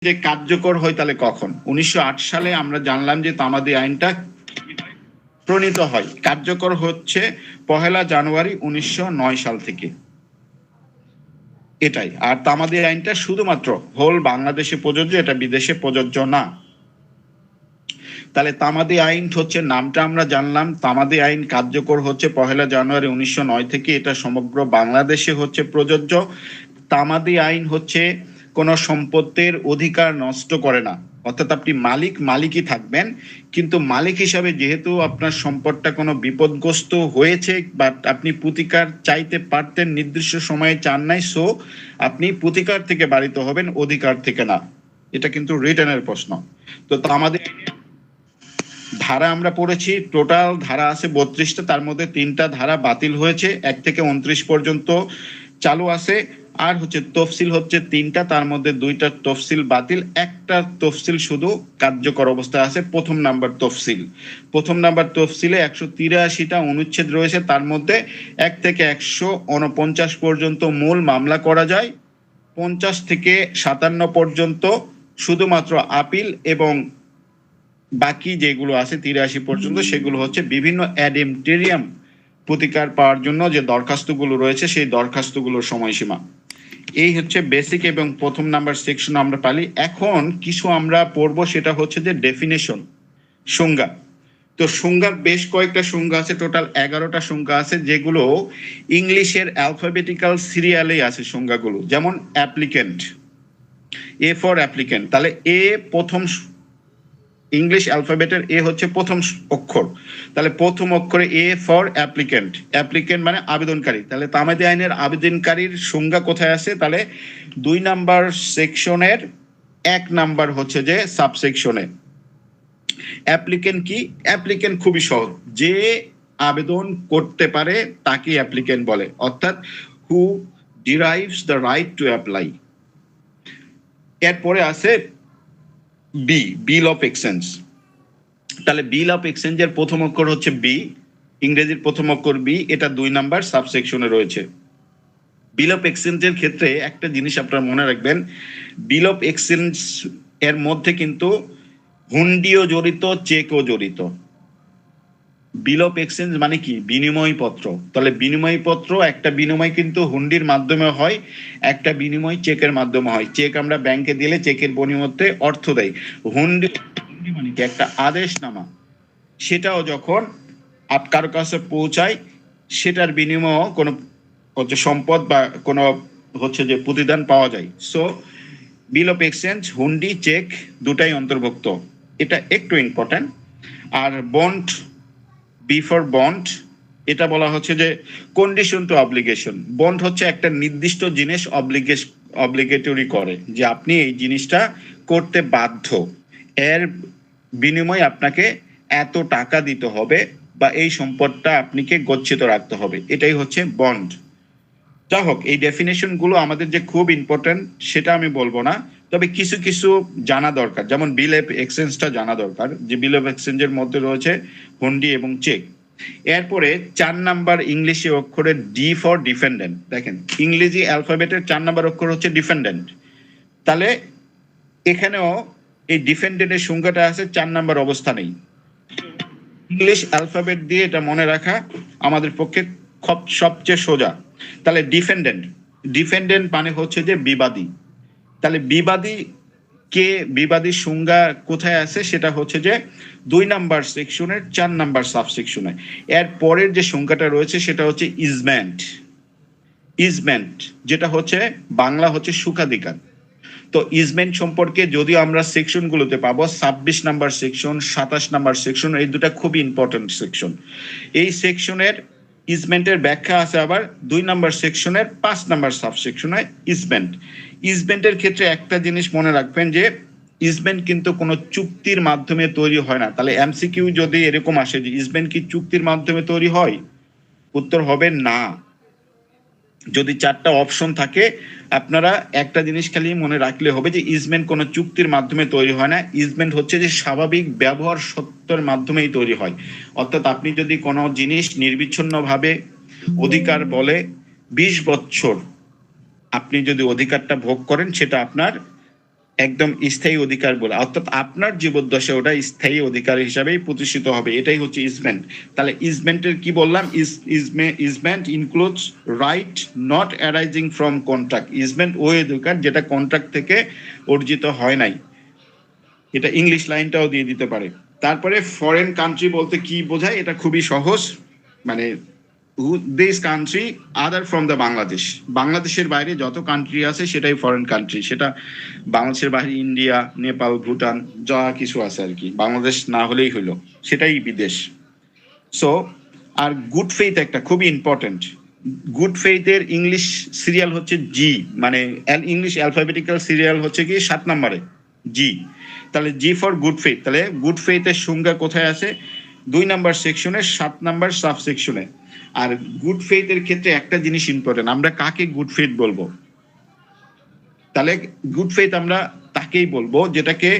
যে কার্যকর হয় তাহলে কখন? 1908 সালে আমরা জানলাম যে তামাদি আইনটা প্রণীত হয়, কার্যকর হচ্ছে 1 জানুয়ারি 1909 সাল থেকে। এটাই। আর তামাদি আইনটা শুধুমাত্র হোল বাংলাদেশে প্রযোজ্য, এটা বিদেশে প্রযোজ্য না। তাহলে তামাদি আইন হচ্ছে, নামটা আমরা জানলাম, তামাদি আইন কার্যকর হচ্ছে 1 জানুয়ারি 1909 থেকে, এটা সমগ্র বাংলাদেশে হচ্ছে প্রযোজ্য। তামাদি আইন হচ্ছে কোন সম্পত্তির অধিকার নষ্ট করে না, অর্থাৎ আপনি মালিকই থাকবেন, কিন্তু মালিক হিসাবে যেহেতু আপনার সম্পদটা কোনো বিপদগ্রস্ত হয়েছে বা আপনি প্রতিকার চাইতে পারতেন, নির্দিষ্ট সময়ে চান নাই, সো আপনি প্রতিকার থেকে বাড়িতে হবেন, অধিকার থেকে না। এটা কিন্তু রিটার্নের প্রশ্ন। তো আমাদের ধারা আমরা পড়েছি, টোটাল ধারা আছে 32টা, তার মধ্যে 3টা ধারা বাতিল হয়েছে, 1 থেকে 29 পর্যন্ত চালু আছে। আর হচ্ছে তফসিল হচ্ছে 3টা, তার মধ্যে 2টা তফসিল বাতিল, একটা তফসিল শুধু কার্যকর অবস্থায় আছে, প্রথম নাম্বার তফসিল। প্রথম নাম্বার তফসিলে 183টা অনুচ্ছেদ রয়েছে, তার মধ্যে 1 থেকে 149 পর্যন্ত মূল মামলা করা যায়, 50 থেকে 57 পর্যন্ত শুধুমাত্র আপিল, এবং বাকি যেগুলো আছে 83 পর্যন্ত সেগুলো হচ্ছে বিভিন্ন অ্যাডেমটেরিয়াম প্রতিকার পাওয়ার জন্য যে দরখাস্তগুলো রয়েছে সেই দরখাস্তগুলোর সময়সীমা। এই হচ্ছে বেসিক এবং প্রথম নাম্বার সেকশন আমরা পালি। এখন কিছু আমরা পড়বো, সেটা হচ্ছে যে ডেফিনেশন, সংজ্ঞা। তো সংজ্ঞার বেশ কয়েকটা সংজ্ঞা আছে, টোটাল 11টা সংজ্ঞা আছে, যেগুলো ইংলিশের অ্যালফাবেটিক্যাল সিরিয়ালেই আছে সংজ্ঞাগুলো। যেমন অ্যাপ্লিকেন্ট, এ ফর অ্যাপ্লিকেন্ট, তাহলে এ প্রথম, ইংলিশ অ্যালফাবেটের এ হচ্ছে প্রথম অক্ষর, তাহলে প্রথম অক্ষরে এ ফর অ্যাপ্লিকেন্ট। অ্যাপ্লিকেন্ট মানে আবেদনকারী। তাহলে তামাদি আইনের আবেদনকারীর সংজ্ঞা কোথায় আছে? তাহলে 2 নাম্বার সেকশনের 1 নাম্বার হচ্ছে যে সাবসেকশনে। অ্যাপ্লিকেন্ট কি? অ্যাপ্লিকেন্ট খুবই সহজ, যে আবেদন করতে পারে তাকে অ্যাপ্লিকেন্ট বলে, অর্থাৎ who derives the right to apply. এরপরে আছে বি, বিল অফ এক্সচেঞ্জ। তাহলে বিল অফ এক্সচেঞ্জের প্রথম অক্ষর হচ্ছে বি, ইংরেজির প্রথম অক্ষর বি, এটা 2 নাম্বার সাবসেকশনে রয়েছে। বিল অফ এক্সচেঞ্জের ক্ষেত্রে একটা জিনিস আপনারা মনে রাখবেন, বিল অফ এক্সচেঞ্জ এর মধ্যে কিন্তু হুন্ডিও জড়িত, চেকও জড়িত। বিল অফ এক্সচেঞ্জ মানে কি? বিনিময় পত্র। তাহলে বিনিময় পত্র, একটা বিনিময় কিন্তু হুন্ডির মাধ্যমে হয়, একটা বিনিময় চেকের মাধ্যমে হয়। চেক আমরা ব্যাংকে দিলে চেকের বিনিময়ে অর্থ দেয়। হুন্ডি মানে কি? একটা আদেশনামা, সেটাও যখন কারো কাছে পৌঁছায় সেটার বিনিময়ে কোনো হচ্ছে সম্পদ বা কোনো হচ্ছে যে প্রতিদান পাওয়া যায়। সো বিল অফ এক্সচেঞ্জ, হুন্ডি, চেক দুটাই অন্তর্ভুক্ত, এটা একটু ইম্পর্টেন্ট। আর বন্ড, বি ফর বন্ড, এটা বলা হচ্ছে যে কন্ডিশন টু অব্লিগেশন। বন্ড হচ্ছে একটা নির্দিষ্ট জিনিস অব্লিগেটরি করে, যে আপনি এই জিনিসটা করতে বাধ্য, এর বিনিময়ে আপনাকে এত টাকা দিতে হবে বা এই সম্পদটা আপনাকে গচ্ছিত রাখতে হবে, এটাই হচ্ছে বন্ড। যা হোক, এই ডেফিনেশন গুলো আমাদের যে খুব ইম্পর্টেন্ট সেটা আমি বলবো না, তবে কিছু কিছু জানা দরকার। যেমন বিল অফ এক্সচেঞ্জটা জানা দরকার, যে বিল অফ এক্সচেঞ্জের মধ্যে রয়েছে হুন্ডি এবং চেক। এরপরে 4 নাম্বার ইংলিশে অক্ষরে ডি ফর ডিফেন্ডেন্ট। দেখেন, ইংরেজি অ্যালফাবেটের 4 নাম্বার অক্ষর হচ্ছে ডিফেন্ডেন্ট। তাহলে এখানেও এই ডিফেন্ডেন্টের সংখ্যাটা আছে 4 নাম্বার অবস্থানেই। ইংলিশ অ্যালফাবেট দিয়ে এটা মনে রাখা আমাদের পক্ষে সবচেয়ে সোজা। তাহলে ডিফেন্ডেন্ট মানে হচ্ছে যে বিবাদী। তাহলে বিবাদী কে? বিবাদীর সংজ্ঞা কোথায় আছে? সেটা হচ্ছে যে 2 নাম্বার সেকশনের 4 নাম্বার সাবসেকশনে। এর পরের যে সংখ্যাটা রয়েছে সেটা হচ্ছে ইজমেন্ট। ইজমেন্ট যেটা হচ্ছে বাংলা হচ্ছে সুখাধিকার। তো ইজমেন্ট সম্পর্কে যদিও আমরা সেকশনগুলোতে পাবো, 26 নাম্বার সেকশন, 27 নাম্বার সেকশন, এই দুটা খুবই ইম্পর্টেন্ট সেকশন। এই সেকশনের ইজমেন্টের ব্যাখ্যা আছে আবার 2 নাম্বার সেকশনের 5 নাম্বার সাবসেকশনে। ইজমেন্টের ক্ষেত্রে একটা জিনিস মনে রাখবেন, যে ইজমেন্ট কিন্তু কোনো চুক্তির মাধ্যমে তৈরি হয় না। তাহলে এমসিকিউ যদি এরকম আসে যে ইজমেন্ট কি চুক্তির মাধ্যমে তৈরি হয়, উত্তর হবে না। যদি 4টা অপশন থাকে, আপনারা একটা জিনিস খালি মনে রাখলে হবে যে ইজমেন্ট কোনো চুক্তির মাধ্যমে তৈরি হয় না। ইজমেন্ট হচ্ছে যে স্বাভাবিক ব্যবহার সত্যের মাধ্যমেই তৈরি হয়। অর্থাৎ আপনি যদি কোনো জিনিস নির্বিচ্ছিন্নভাবে অধিকার বলে 20 বছর আপনি যদি অধিকারটা ভোগ করেন, সেটা আপনার একদম স্থায়ী অধিকার বলে, অর্থাৎ আপনার জীবদ্দশা ওটা স্থায়ী অধিকার হিসাবেই প্রতিষ্ঠিত হবে, এটাই হচ্ছে ইজমেন্ট। তাহলে ইজমেন্টের কি বললাম, easement includes right not arising from contract. Easement ওই অধিকার যেটা কন্ট্রাক্ট থেকে অর্জিত হয় নাই। এটা ইংলিশ লাইনটাও দিয়ে দিতে পারে। তারপরে ফরেন কান্ট্রি বলতে কি বোঝায়, এটা খুবই সহজ, মানে this country other from the Bangladesh. বাংলাদেশের বাইরে যত কান্ট্রি আছে সেটাই ফরেন কান্ট্রি। সেটা বাংলাদেশের বাইরে ইন্ডিয়া, নেপাল, ভুটান যা কিছু আছে আর কি, বাংলাদেশ না হলেই হইলো, সেটাই বিদেশ। সো আর গুড ফেইথ একটা খুবই ইম্পর্টেন্ট। গুড ফেইথের ইংলিশ সিরিয়াল হচ্ছে জি, মানে ইংলিশ অ্যালফাবেটিক্যাল সিরিয়াল হচ্ছে কি 7 নম্বরে জি। তাহলে জি ফর গুড ফেইথ। তাহলে গুড ফেইথের সংজ্ঞা কোথায় আছে? 2 নাম্বার সেকশনে 7 নাম্বার সাব সেকশনে। আর গুড ফেইথের ক্ষেত্রে একটা জিনিস ইম্পর্টেন্ট, আমরা কাকে গুড ফেইথ বলবো? তাহলে গুড ফেইথ আমরা তাকেই বলবো যেটাকে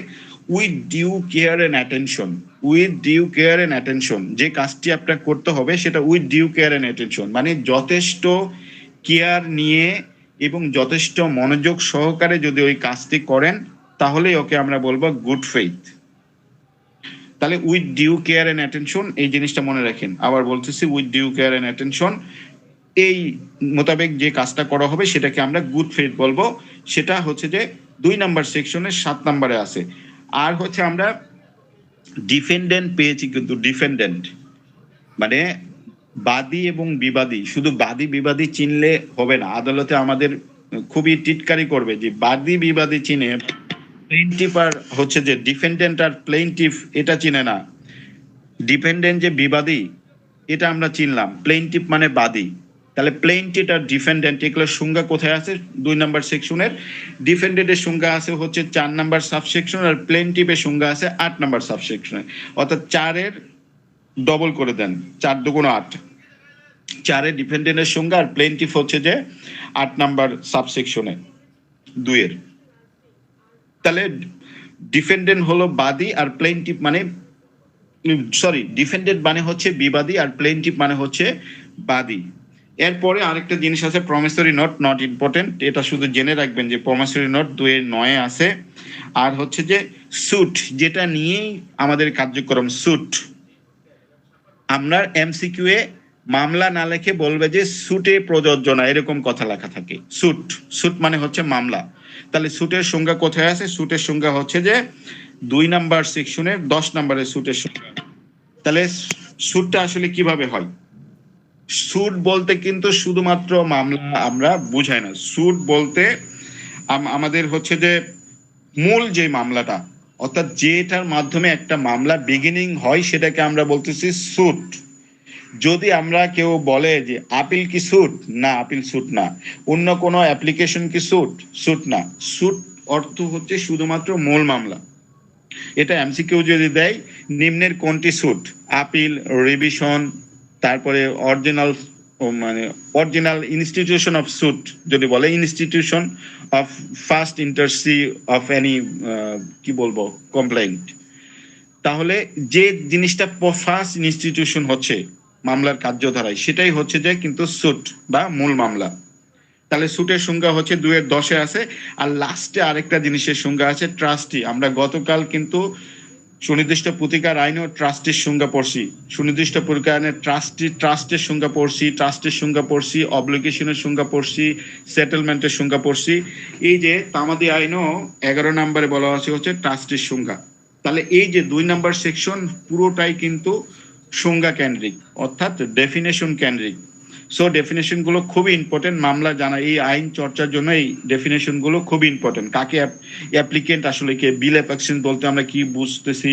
with due care and attention, with due care and attention, যে কাজটি আপনার করতে হবে সেটা with due care and attention, মানে যথেষ্ট কেয়ার নিয়ে এবং যথেষ্ট মনোযোগ সহকারে যদি ওই কাজটি করেন তাহলে ওকে আমরা বলবো গুড ফেইথ। তাহলে with due care and attention, এই জিনিসটা মনে রাখেন। আবার বলতেছি, with due care and attention, এই মোতাবেক যে কাজটা করা হবে সেটাকে আমরা গুড ফেইথ বলবো। সেটা হচ্ছে যে 2 নাম্বার সেকশনের 7 নম্বরে আছে। আর হচ্ছে আমরা ডিফেন্ডেন্ট পেয়েছি, কিন্তু ডিফেন্ডেন্ট মানে বাদী এবং বিবাদী। শুধু বাদী বিবাদী চিনলে হবে না, আদালতে আমাদের খুবই টিটকারি করবে যে বাদী বিবাদী চিনে, প্লেইনটিফ আর হচ্ছে যে ডিফেন্ডেন্ট আর প্লেইনটিফ এটা চিনে না। ডিফেন্ডেন্ট যে বিবাদী এটা আমরা চিনলাম, প্লেইনটিফ মানে বাদী। তাহলে প্লেইনটিফ আর ডিফেন্ডেন্ট এগুলোর সংজ্ঞা কোথায় আছে? 2 নাম্বার সেকশনের। ডিফেন্ডেন্টের সংজ্ঞা আছে হচ্ছে 4 নাম্বার সাবসেকশন, আর প্লেইনটিফের সংজ্ঞা আছে 8 নাম্বার সাবসেকশনে। অর্থাৎ 4-এর ডবল করে দেন, 4 দুগুণ 8। 4-এর ডিফেন্ডেন্টের সংজ্ঞা, আর প্লেইনটিফ হচ্ছে যে 8 নাম্বার সাবসেকশনে 2-এর। তাহলে ডিফেন্ডেন্ট হলো বাদী, আর প্লেইনটিফ মানে ডিফেন্ডেন্ট মানে হচ্ছে বিবাদী, আর প্লেইনটিফ মানে হচ্ছে বাদী। এরপরে আরেকটা জিনিস আছে প্রমিসরি নোট, নট ইম্পর্টেন্ট, এটা শুধু জেনে রাখবেন যে প্রমিসরি নোট 2-9 আছে। আর হচ্ছে যে সুট, যেটা নিয়েই আমাদের কার্যক্রম, সুট। আমরা এমসিকিউ এ মামলা না লেখে বলবে যে সুটে প্রযোজ্য না, এরকম কথা লেখা থাকে। সুট, সুট মানে হচ্ছে মামলা। তাহলে সুটের সংজ্ঞা কোথায় আছে? সুটের সংজ্ঞা হচ্ছে যে 2 নাম্বার সেকশনের 10 নম্বরের সুটের সংজ্ঞা। তাহলে সুটটা আসলে কিভাবে হয়? সুট বলতে কিন্তু শুধুমাত্র মামলা আমরা বুঝাই না। সুট বলতে আমাদের হচ্ছে যে মূল যে মামলাটা, অর্থাৎ যেটার মাধ্যমে একটা মামলা বিগিনিং হয় সেটাকে আমরা বলতেছি সুট। যদি আমরা কেউ বলে যে আপিল কি সুট, না আপিল সুট না। অন্য কোনো অ্যাপ্লিকেশন কি সুট, সুট না। সুট অর্থ হচ্ছে শুধুমাত্র মূল মামলা। এটা এমসিকিউ যদি দেয়, নিম্নের কোনটি সুট? আপিল, রিভিশন, তারপরে অরিজিনাল, মানে অরিজিনাল ইনস্টিটিউশন অফ সুট যদি বলে, ইনস্টিটিউশন অফ ফার্স্ট ইন্টারসি অফ এনি কি বলবো কমপ্লেইন্ট। তাহলে যে জিনিসটা ফার্স্ট ইনস্টিটিউশন হচ্ছে মামলার কার্যধারায়, সেটাই হচ্ছে যে কিন্তু সুট বা মূল মামলা। তাহলে সুটের সংজ্ঞা হচ্ছে 2-10 আছে। আর লাস্টে আরেকটা জিনিসের সংজ্ঞা আছে, ট্রাস্টি। আমরা গতকাল কিন্তু সুনির্দিষ্ট প্রতিকার আইনও ট্রাস্টির সংজ্ঞা পড়ছি, সুনির্দিষ্ট প্রতিকার আইনে ট্রাস্টের সংজ্ঞা পড়ছি, ট্রাস্টের সংজ্ঞা পড়ছি, অব্লিগেশনের সংজ্ঞা পড়ছি, সেটেলমেন্টের সংজ্ঞা পড়ছি। এই যে তামাদি আইনও 11 নম্বরে বলা আছে হচ্ছে ট্রাস্টের সংজ্ঞা। তাহলে এই যে 2 নাম্বার সেকশন পুরোটাই কিন্তু সংজ্ঞা কেন্দ্রিক, অর্থাৎ ডেফিনেশন কেন্দ্রিক। সো ডেফিনেশন গুলো খুবই ইম্পর্টেন্ট মামলা জানা, এই আইন চর্চার জন্য এই ডেফিনেশন গুলো খুবই ইম্পর্টেন্ট। কাকে অ্যাপ্লিকেন্ট আসলে কে, বিল অ্যাপ্লিকেশন বলতে আমরা কি বুঝতেছি,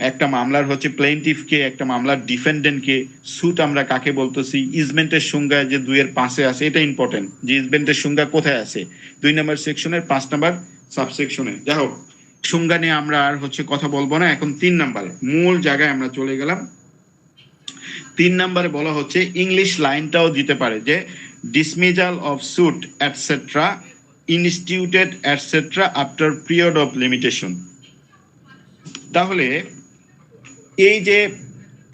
একটা মামলার হচ্ছে প্লেইনটিফ কে, একটা মামলার ডিফেন্ডেন্ট কে, সুট আমরা কাকে বলতেছি, ইজমেন্টের সংজ্ঞা যে 2-5 আছে, এটা ইম্পর্টেন্ট যে ইজমেন্টের সংজ্ঞা কোথায় আছে 2 নাম্বার সেকশনের 5 নাম্বার সাবসেকশনে। যাই হোক, সংজ্ঞা নিয়ে আমরা আর হচ্ছে কথা বলবো না। এখন 3 নাম্বারে মূল জায়গায় আমরা চলে গেলাম। 3 নম্বরে বলা হচ্ছে, ইংলিশ লাইনটাও দিতে পারে যে dismissal of suit etcetera instituted etcetera after period of limitation. তাহলে এই যে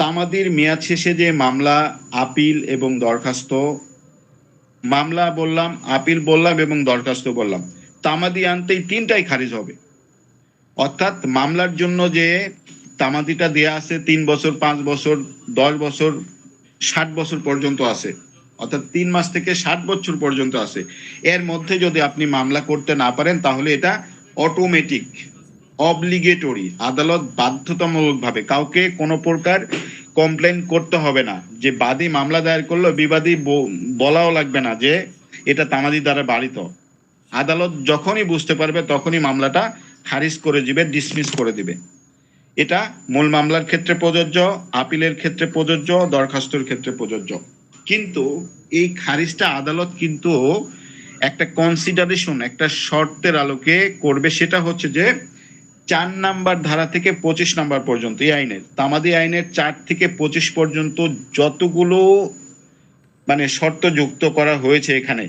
তামাদির মেয়াদ শেষে যে মামলা, আপিল এবং দরখাস্ত, মামলা বললাম, আপিল বললাম এবং দরখাস্ত বললাম, তামাদি আনতেই তিনটাই খারিজ হবে। অর্থাৎ মামলার জন্য যে তামাদিটা দেয়া আছে 3 বছর, 5 বছর, 10 বছর, 60 বছর পর্যন্ত আছে, অর্থাৎ 3 মাস থেকে 60 বছর পর্যন্ত আছে। এর মধ্যে যদি আপনি মামলা করতে না পারেন তাহলে এটা অটোমেটিক, অব্লিগেটরি, আদালত বাধ্যতামূলকভাবে কাউকে কোনো প্রকার কমপ্লেন করতে হবে না, যে বাদী মামলা দায়ের করলো বিবাদী বলাও লাগবে না যে এটা তামাদি দ্বারা বাড়িত। আদালত যখনই বুঝতে পারবে তখনই মামলাটা খারিজ করে দিবে, ডিসমিস করে দিবে। এটা মূল মামলার ক্ষেত্রে প্রযোজ্য, আপিলের ক্ষেত্রে প্রযোজ্য, দরখাস্তর ক্ষেত্রে প্রযোজ্য। কিন্তু এই খারিজটা আদালত কিন্তু একটা কনসিডারেশন, একটা শর্তের আলোকে করবে, সেটা হচ্ছে যে 4 নাম্বার ধারা থেকে 25 নাম্বার পর্যন্ত এই আইনের, তামাদি আইনের 4 থেকে 25 পর্যন্ত যতগুলো মানে শর্ত যুক্ত করা হয়েছে এখানে,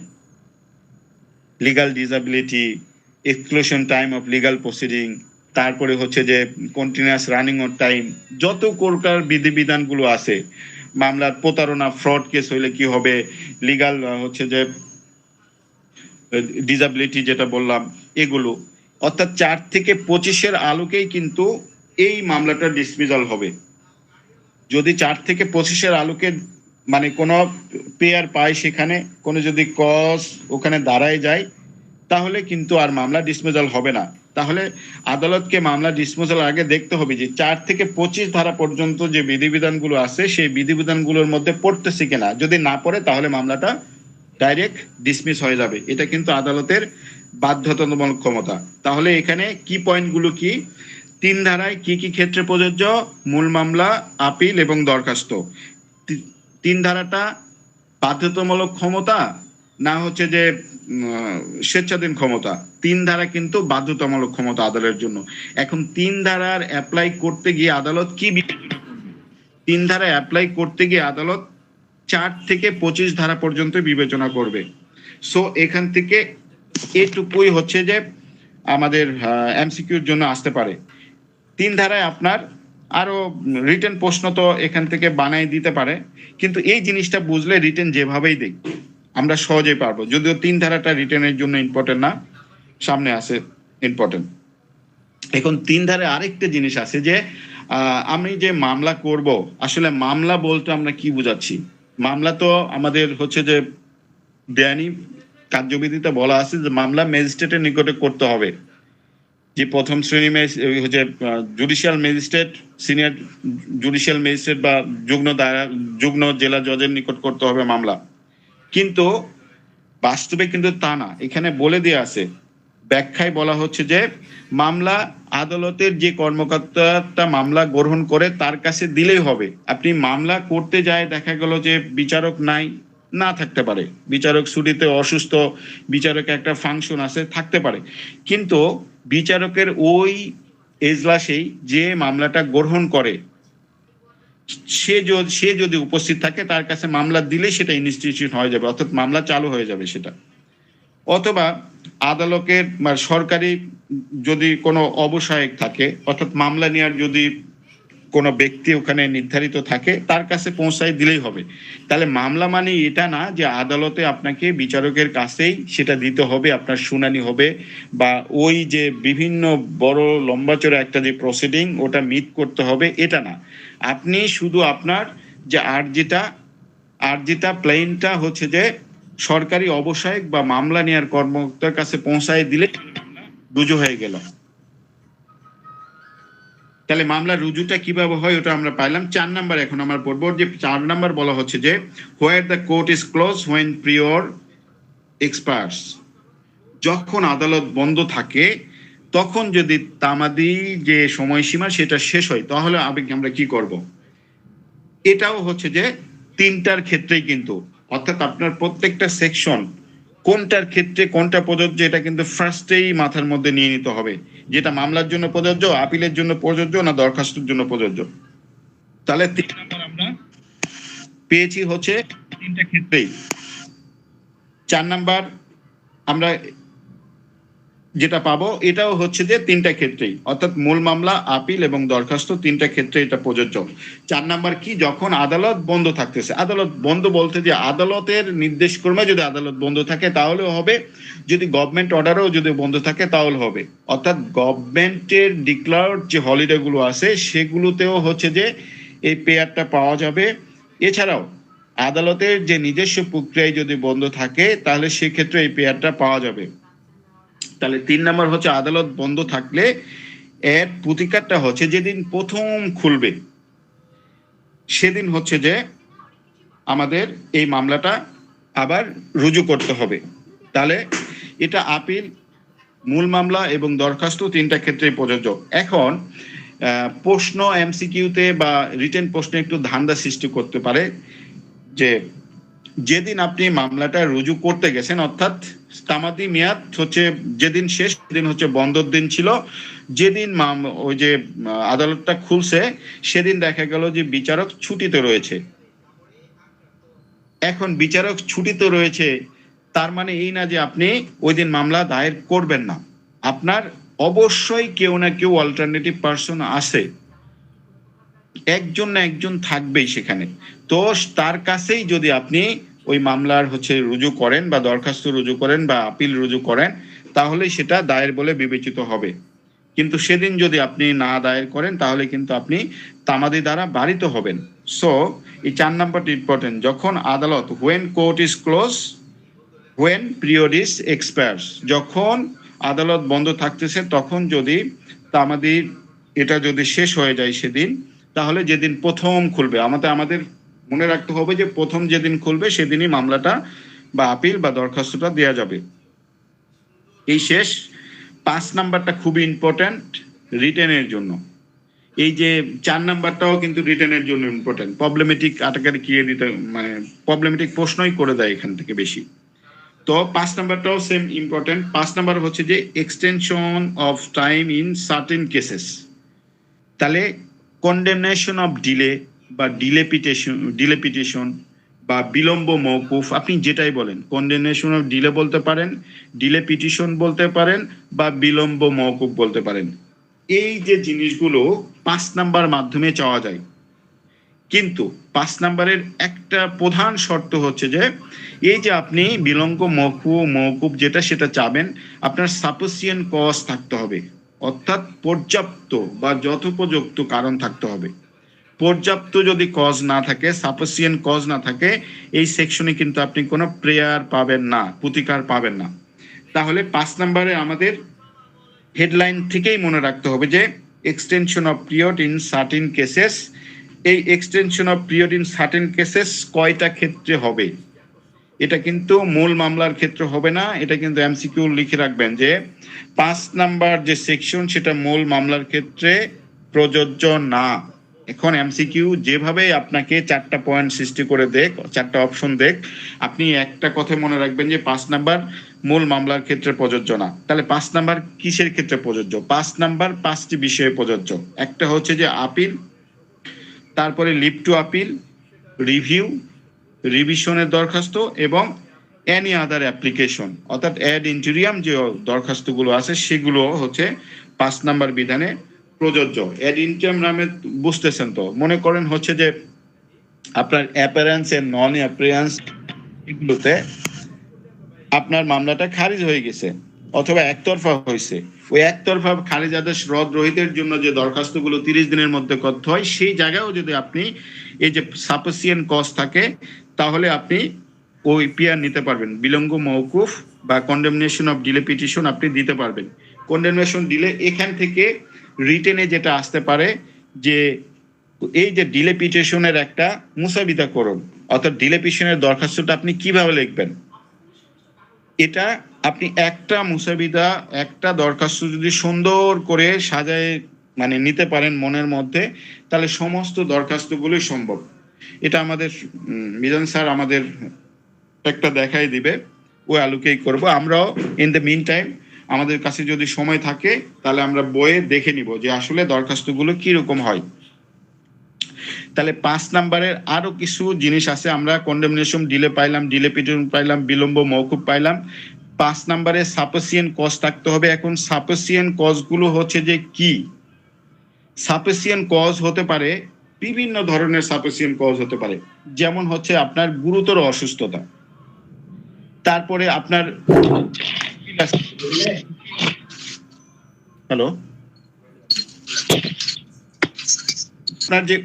legal disability, exclusion time of legal proceeding, তারপরে হচ্ছে যে কন্টিনিউয়াস রানিং অফ টাইম, যত প্রকার বিধিবিধানগুলো আছে, মামলার প্রতারণা ফ্রড কেস হইলে কি হবে, লিগাল হচ্ছে যে ডিসএবিলিটি যেটা বললাম, এগুলো অর্থাৎ 4 থেকে 25-এর আলোকেই কিন্তু এই মামলাটা ডিসমিসাল হবে। যদি 4 থেকে 25-এর আলোকে মানে কোনো পেয়ার পায়, সেখানে কোনো যদি কজ ওখানে দাঁড়ায় যায়, তাহলে কিন্তু আর মামলা ডিসমিসাল হবে না। তাহলে আদালতকে মামলা ডিসমিসাল আগে দেখতে হবে যে 4 থেকে 25 ধারা পর্যন্ত যে বিধিবিধানগুলো আছে সেই বিধিবিধানগুলোর মধ্যে পড়তেছে কিনা। যদি না পড়ে তাহলে মামলাটা ডাইরেক্ট ডিসমিস হয়ে যাবে। এটা কিন্তু আদালতের বাধ্যতামূলক ক্ষমতা। তাহলে এখানে কি পয়েন্টগুলো কি, 3 ধারায় কি কি ক্ষেত্রে প্রযোজ্য, মূল মামলা, আপিল এবং দরখাস্ত। 3 ধারাটা বাধ্যতামূলক ক্ষমতা না হচ্ছে যে স্বেচ্ছাধীন ক্ষমতা। 3 ধারা কিন্তু বাধ্যতামূলক ক্ষমতা আদালতের জন্য। এখন 3 ধারার অ্যাপ্লাই করতে গিয়ে আদালত কি 3 ধারা অ্যাপ্লাই করতে গিয়ে আদালত 4 থেকে 25 ধারা পর্যন্ত বিবেচনা করবে। সো এখান থেকে এটুকুই হচ্ছে যে আমাদের এমসিকিউর জন্য আসতে পারে। 3 ধারায় আপনার আরো রিটেন প্রশ্ন তো এখান থেকে বানাই দিতে পারে, কিন্তু এই জিনিসটা বুঝলে রিটেন যেভাবেই দেখ আমরা সহজেই পারবো। যদিও 3 ধারাটা রিটেনের জন্য ইম্পর্টেন্ট না, সামনে আছে ইম্পর্টেন্ট। এখন 3 ধারায় আরেকটা জিনিস আছে যে আমি যে মামলা করব, আসলে মামলা বলতে আমরা কি বুঝাচ্ছি। মামলা তো আমাদের হচ্ছে যে বেআইনি কার্যবিধিতে বলা আছে যে মামলা ম্যাজিস্ট্রেটের নিকটে করতে হবে, যে প্রথম শ্রেণী হচ্ছে judicial magistrate, senior judicial magistrate বা যুগ্ম জেলা জজের নিকট করতে হবে মামলা। কিন্তু বাস্তবে কিন্তু তা না। এখানে বলে দেয়া আছে, ব্যাখ্যায় বলা হচ্ছে যে মামলা আদালতের যে কর্মকর্তা মামলা গ্রহণ করে তার কাছে দিলেই হবে। আপনি মামলা করতে যায়, দেখা গেল যে বিচারক নাই, না থাকতে পারে, বিচারক ছুটিতে, অসুস্থ, বিচারকের একটা ফাংশন আছে, থাকতে পারে, কিন্তু বিচারকের ওই এজলাসেই যে মামলাটা গ্রহণ করে সে যদি উপস্থিত থাকে তার কাছে মামলা দিলে সেটা ইনস্টিটিউশন হয়ে যাবে, অর্থাৎ মামলা চালু হয়ে যাবে সেটা। অথবা আদালতের সরকারি যদি কোনো অবসায়ক থাকে, অর্থাৎ মামলা নেওয়ার যদি কোনো ব্যক্তি ওখানে নির্ধারিত থাকে তার কাছে পৌঁছায় দিলেই হবে। তাহলে মামলা মানে এটা না যে আদালতে আপনাকে বিচারকের কাছেই সেটা দিতে হবে, আপনার শুনানি হবে, বা ওই যে বিভিন্ন বড় লম্বাচড়া একটা যে প্রসিডিং ওটা মিট করতে হবে, এটা না। আপনি শুধু আপনার যে আর্জিটা প্লেনটা হচ্ছে যে সরকারি অবসায়ক বা মামলা নেওয়ার কর্মকর্তার কাছে পৌঁছায় দিলে রুজু হয়ে গেল। তাহলে মামলা রুজুটা কিভাবে হয় ওটা আমরা পাইলাম। 4 নাম্বার এখন আমরা পড়বো, যে 4 নাম্বার বলা হচ্ছে যে where the court is close when prior expires. যখন আদালত বন্ধ থাকে তখন যদি তামাদি যে সময়সীমা সেটা শেষ হয় তাহলে আমরা কি করব। এটাও হচ্ছে যে 3টার ক্ষেত্রেই কিন্তু, অর্থাৎ আপনার প্রত্যেকটা সেকশন কোনটার ক্ষেত্রে কোনটা প্রযোজ্য এটা কিন্তু ফার্স্টেই মাথার মধ্যে নিয়ে নিতে হবে, যেটা মামলার জন্য প্রযোজ্য, আপিলের জন্য প্রযোজ্য না দরখাস্তের জন্য প্রযোজ্য। তাহলে 3 নাম্বার আমরা পেয়েছি হচ্ছে 3টা ক্ষেত্রেই। 4 নাম্বার আমরা যেটা পাবো এটাও হচ্ছে যে তিনটা ক্ষেত্রেই, অর্থাৎ মূল মামলা, আপিল এবং দরখাস্ত তিনটা ক্ষেত্রে এটা প্রযোজ্য। 4 নাম্বার কি, যখন আদালত বন্ধ থাকতেছে। আদালত বন্ধ বলতে যে আদালতের নির্দেশক্রমে যদি আদালত বন্ধ থাকে তাহলেও হবে, যদি গভর্নমেন্ট অর্ডারেও যদি বন্ধ থাকে তাহলে হবে। অর্থাৎ গভর্নমেন্টের ডিক্লার্ড যে হলিডে গুলো আছে সেগুলোতেও হচ্ছে যে এই পেয়ারটা পাওয়া যাবে। এছাড়াও আদালতের যে নিজস্ব প্রক্রিয়ায় যদি বন্ধ থাকে তাহলে সেক্ষেত্রে এই পেয়ারটা পাওয়া যাবে। তাহলে 3 নাম্বার হচ্ছে আদালত বন্ধ থাকলে এর প্রতিকারটা হচ্ছে যেদিন প্রথম খুলবে সেদিন হচ্ছে যে আমাদের এই মামলাটা আবার রুজু করতে হবে। তাহলে এটা আপিল, মূল মামলা এবং দরখাস্ত তিনটা ক্ষেত্রেই প্রযোজ্য। এখন প্রশ্ন এমসিকিউতে বা রিটেন প্রশ্নে একটু ধান্দা সৃষ্টি করতে পারে যে যেদিন আপনি মামলাটা রুজু করতে গেছেন, অর্থাৎ তামাদি মেয়াদ হচ্ছে যেদিন শেষ সেদিন হচ্ছে বন্ধর দিন ছিল, যেদিন ওই যে আদালতটা খুলছে সেদিন দেখা গেল যে বিচারক ছুটিতে রয়েছে। এখন বিচারক ছুটিতে রয়েছে তার মানে এই না যে আপনি ওই দিন মামলা দায়ের করবেন না। আপনার অবশ্যই কেউ না কেউ অল্টারনেটিভ পার্সন আছে, একজন না একজন থাকবেই সেখানে। তো তার কাছেই যদি আপনি ওই মামলার হচ্ছে রুজু করেন বা দরখাস্ত রুজু করেন বা আপিল রুজু করেন তাহলে সেটা দায়ের বলে বিবেচিত হবে। কিন্তু সেদিন যদি আপনি না দায়ের করেন তাহলে কিন্তু আপনি তামাদি দ্বারা বারিত হবেন। সো এই 4 নাম্বারটি ইম্পর্টেন্ট। যখন আদালত, when court is close, when period is expires, যখন আদালত বন্ধ থাকতেছে তখন যদি তামাদি এটা যদি শেষ হয়ে যায় সেদিন, তাহলে যেদিন প্রথম খুলবে, আমাদের মনে রাখতে হবে যে প্রথম যেদিন খুলবে সেদিনই মামলাটা বা আপিল বা দরখাস্তটা দেওয়া যাবে। এই শেষ। 5 নাম্বারটা খুবই ইম্পর্টেন্ট রিটেনের জন্য। এই যে 4 নাম্বারটাও কিন্তু রিটেনের জন্য ইম্পর্টেন্ট। প্রবলেমেটিক আটাকারি কিয়ে দিতে মানে প্রবলেমেটিক প্রশ্নই করে দেয় এখান থেকে বেশি। তো 5 নাম্বারটাও সেম ইম্পর্টেন্ট। 5 নাম্বার হচ্ছে যে extension of time in certain cases. তাহলে কন্ডেমনেশন অফ ডিলে বা ডিলে পিটিশন বা বিলম্ব মওকুফ, আপনি যেটাই বলেন, কন্ডেমনেশন অফ ডিলে বলতে পারেন, ডিলে পিটিশন বলতে পারেন বা বিলম্ব মওকুফ বলতে পারেন। এই যে জিনিসগুলো 5 নাম্বার মাধ্যমে চাওয়া যায়। কিন্তু 5 নাম্বারের একটা প্রধান শর্ত হচ্ছে যে এই যে আপনি বিলম্ব মওকুফ যেটা সেটা চাবেন, আপনার সাফিসিয়েন্ট কজ থাকতে হবে, অর্থাৎ পর্যাপ্ত বা যথোপযুক্ত কারণ থাকতে হবে। পর্যাপ্ত যদি কজ না থাকে, সাফিসিয়েন্ট কজ না থাকে, এই সেকশনে কিন্তু আপনি কোনো প্রেয়ার পাবেন না, প্রতিকার পাবেন না। তাহলে 5 নাম্বারে আমাদের হেডলাইন থেকেই মনে রাখতে হবে যে extension of period in certain cases. এই extension of period in certain cases কয়টা ক্ষেত্রে হবে? এটা কিন্তু মূল মামলার ক্ষেত্রে হবে না, এটা কিন্তু এমসিকিউ লিখে রাখবেন যে 5 নাম্বার যে সেকশন সেটা মূল মামলার ক্ষেত্রে প্রযোজ্য না। এখন এমসিকিউ যেভাবে আপনাকে 4টা পয়েন্ট সৃষ্টি করে দেখ, 4টা অপশন দেখ, আপনি একটা কথা মনে রাখবেন যে 5 নাম্বার মূল মামলার ক্ষেত্রে প্রযোজ্য না। তাহলে 5 নাম্বার কিসের ক্ষেত্রে প্রযোজ্য? 5 নাম্বার 5টি বিষয়ে প্রযোজ্য। একটা হচ্ছে যে আপিল, তারপরে লিভ টু আপিল, রিভিউ, রিভিশনের দরখাস্ত এবং এনি আদার অ্যাপ্লিকেশন, অর্থাৎ অ্যাড ইন্টেরিয়াম যে দরখাস্তগুলো আছে সেগুলো হচ্ছে 5 নাম্বার বিধানে প্রযোজ্য। অ্যাড ইন্টেরিয়াম নামে বুঝতেছেন তো, মনে করেন হচ্ছে যে আপনার অ্যাপিয়ারেন্স এন্ড নন অ্যাপিয়ারেন্স এগুলোতে আপনার মামলাটা খারিজ হয়ে গেছে অথবা একতরফা হয়েছে, ওই একতরফা খারিজ আদেশ রদ রহিতের জন্য যে দরখাস্তগুলো 30 দিনের মধ্যে করতে হয়, সেই জায়গায়ও যদি আপনি এই যে সাফিসিয়েন্ট কজ থাকে তাহলে আপনি ওই পিয়ার নিতে পারবেন। বিলম্ব মওকুফ বা কন্ডেমনেশন অফ ডিলে পিটিশন আপনি দিতে পারবেন। কন্ডেমনেশন ডিলে এখান থেকে রিটেনে যেটা আসতে পারে যে এই যে ডিলে পিটিশনের একটা মুসাবিদা করুন, অর্থাৎ ডিলে পিটিশনের দরখাস্তটা আপনি কিভাবে লিখবেন। এটা আপনি একটা মুসাবিদা, একটা দরখাস্ত যদি সুন্দর করে সাজায় মানে নিতে পারেন মনের মধ্যে, তাহলে সমস্ত দরখাস্তগুলোই সম্ভব। এটা আমাদের মিজান স্যার আমাদের একটা দেখাই দিবে, ওই আলোকেই করব। আমরাও ইন দ্য মিন টাইম আমাদের কাছে যদি সময় থাকে তাহলে আমরা বইয়ে দেখে নিব যে আসলে দরখাস্তগুলো কিরকম হয়। তাহলে 5 নাম্বারের আরো কিছু জিনিস আছে। আমরা কন্ডেমনেশন ডিলে পাইলাম, ডিলে পিটিশন পাইলাম, বিলম্ব মওকুফ পাইলাম। 5 নম্বরে সাফিসিয়েন্ট কজ থাকতে হবে। এখন সাফিসিয়েন্ট কজগুলো হচ্ছে যে কি? সাফিসিয়েন্ট কজ হতে পারে বিভিন্ন ধরনের, সাফিসিয়েন্ট কজ হতে পারে, যেমন হচ্ছে আপনার গুরুতর অসুস্থতা, তারপরে আপনার হ্যালো আপনার যে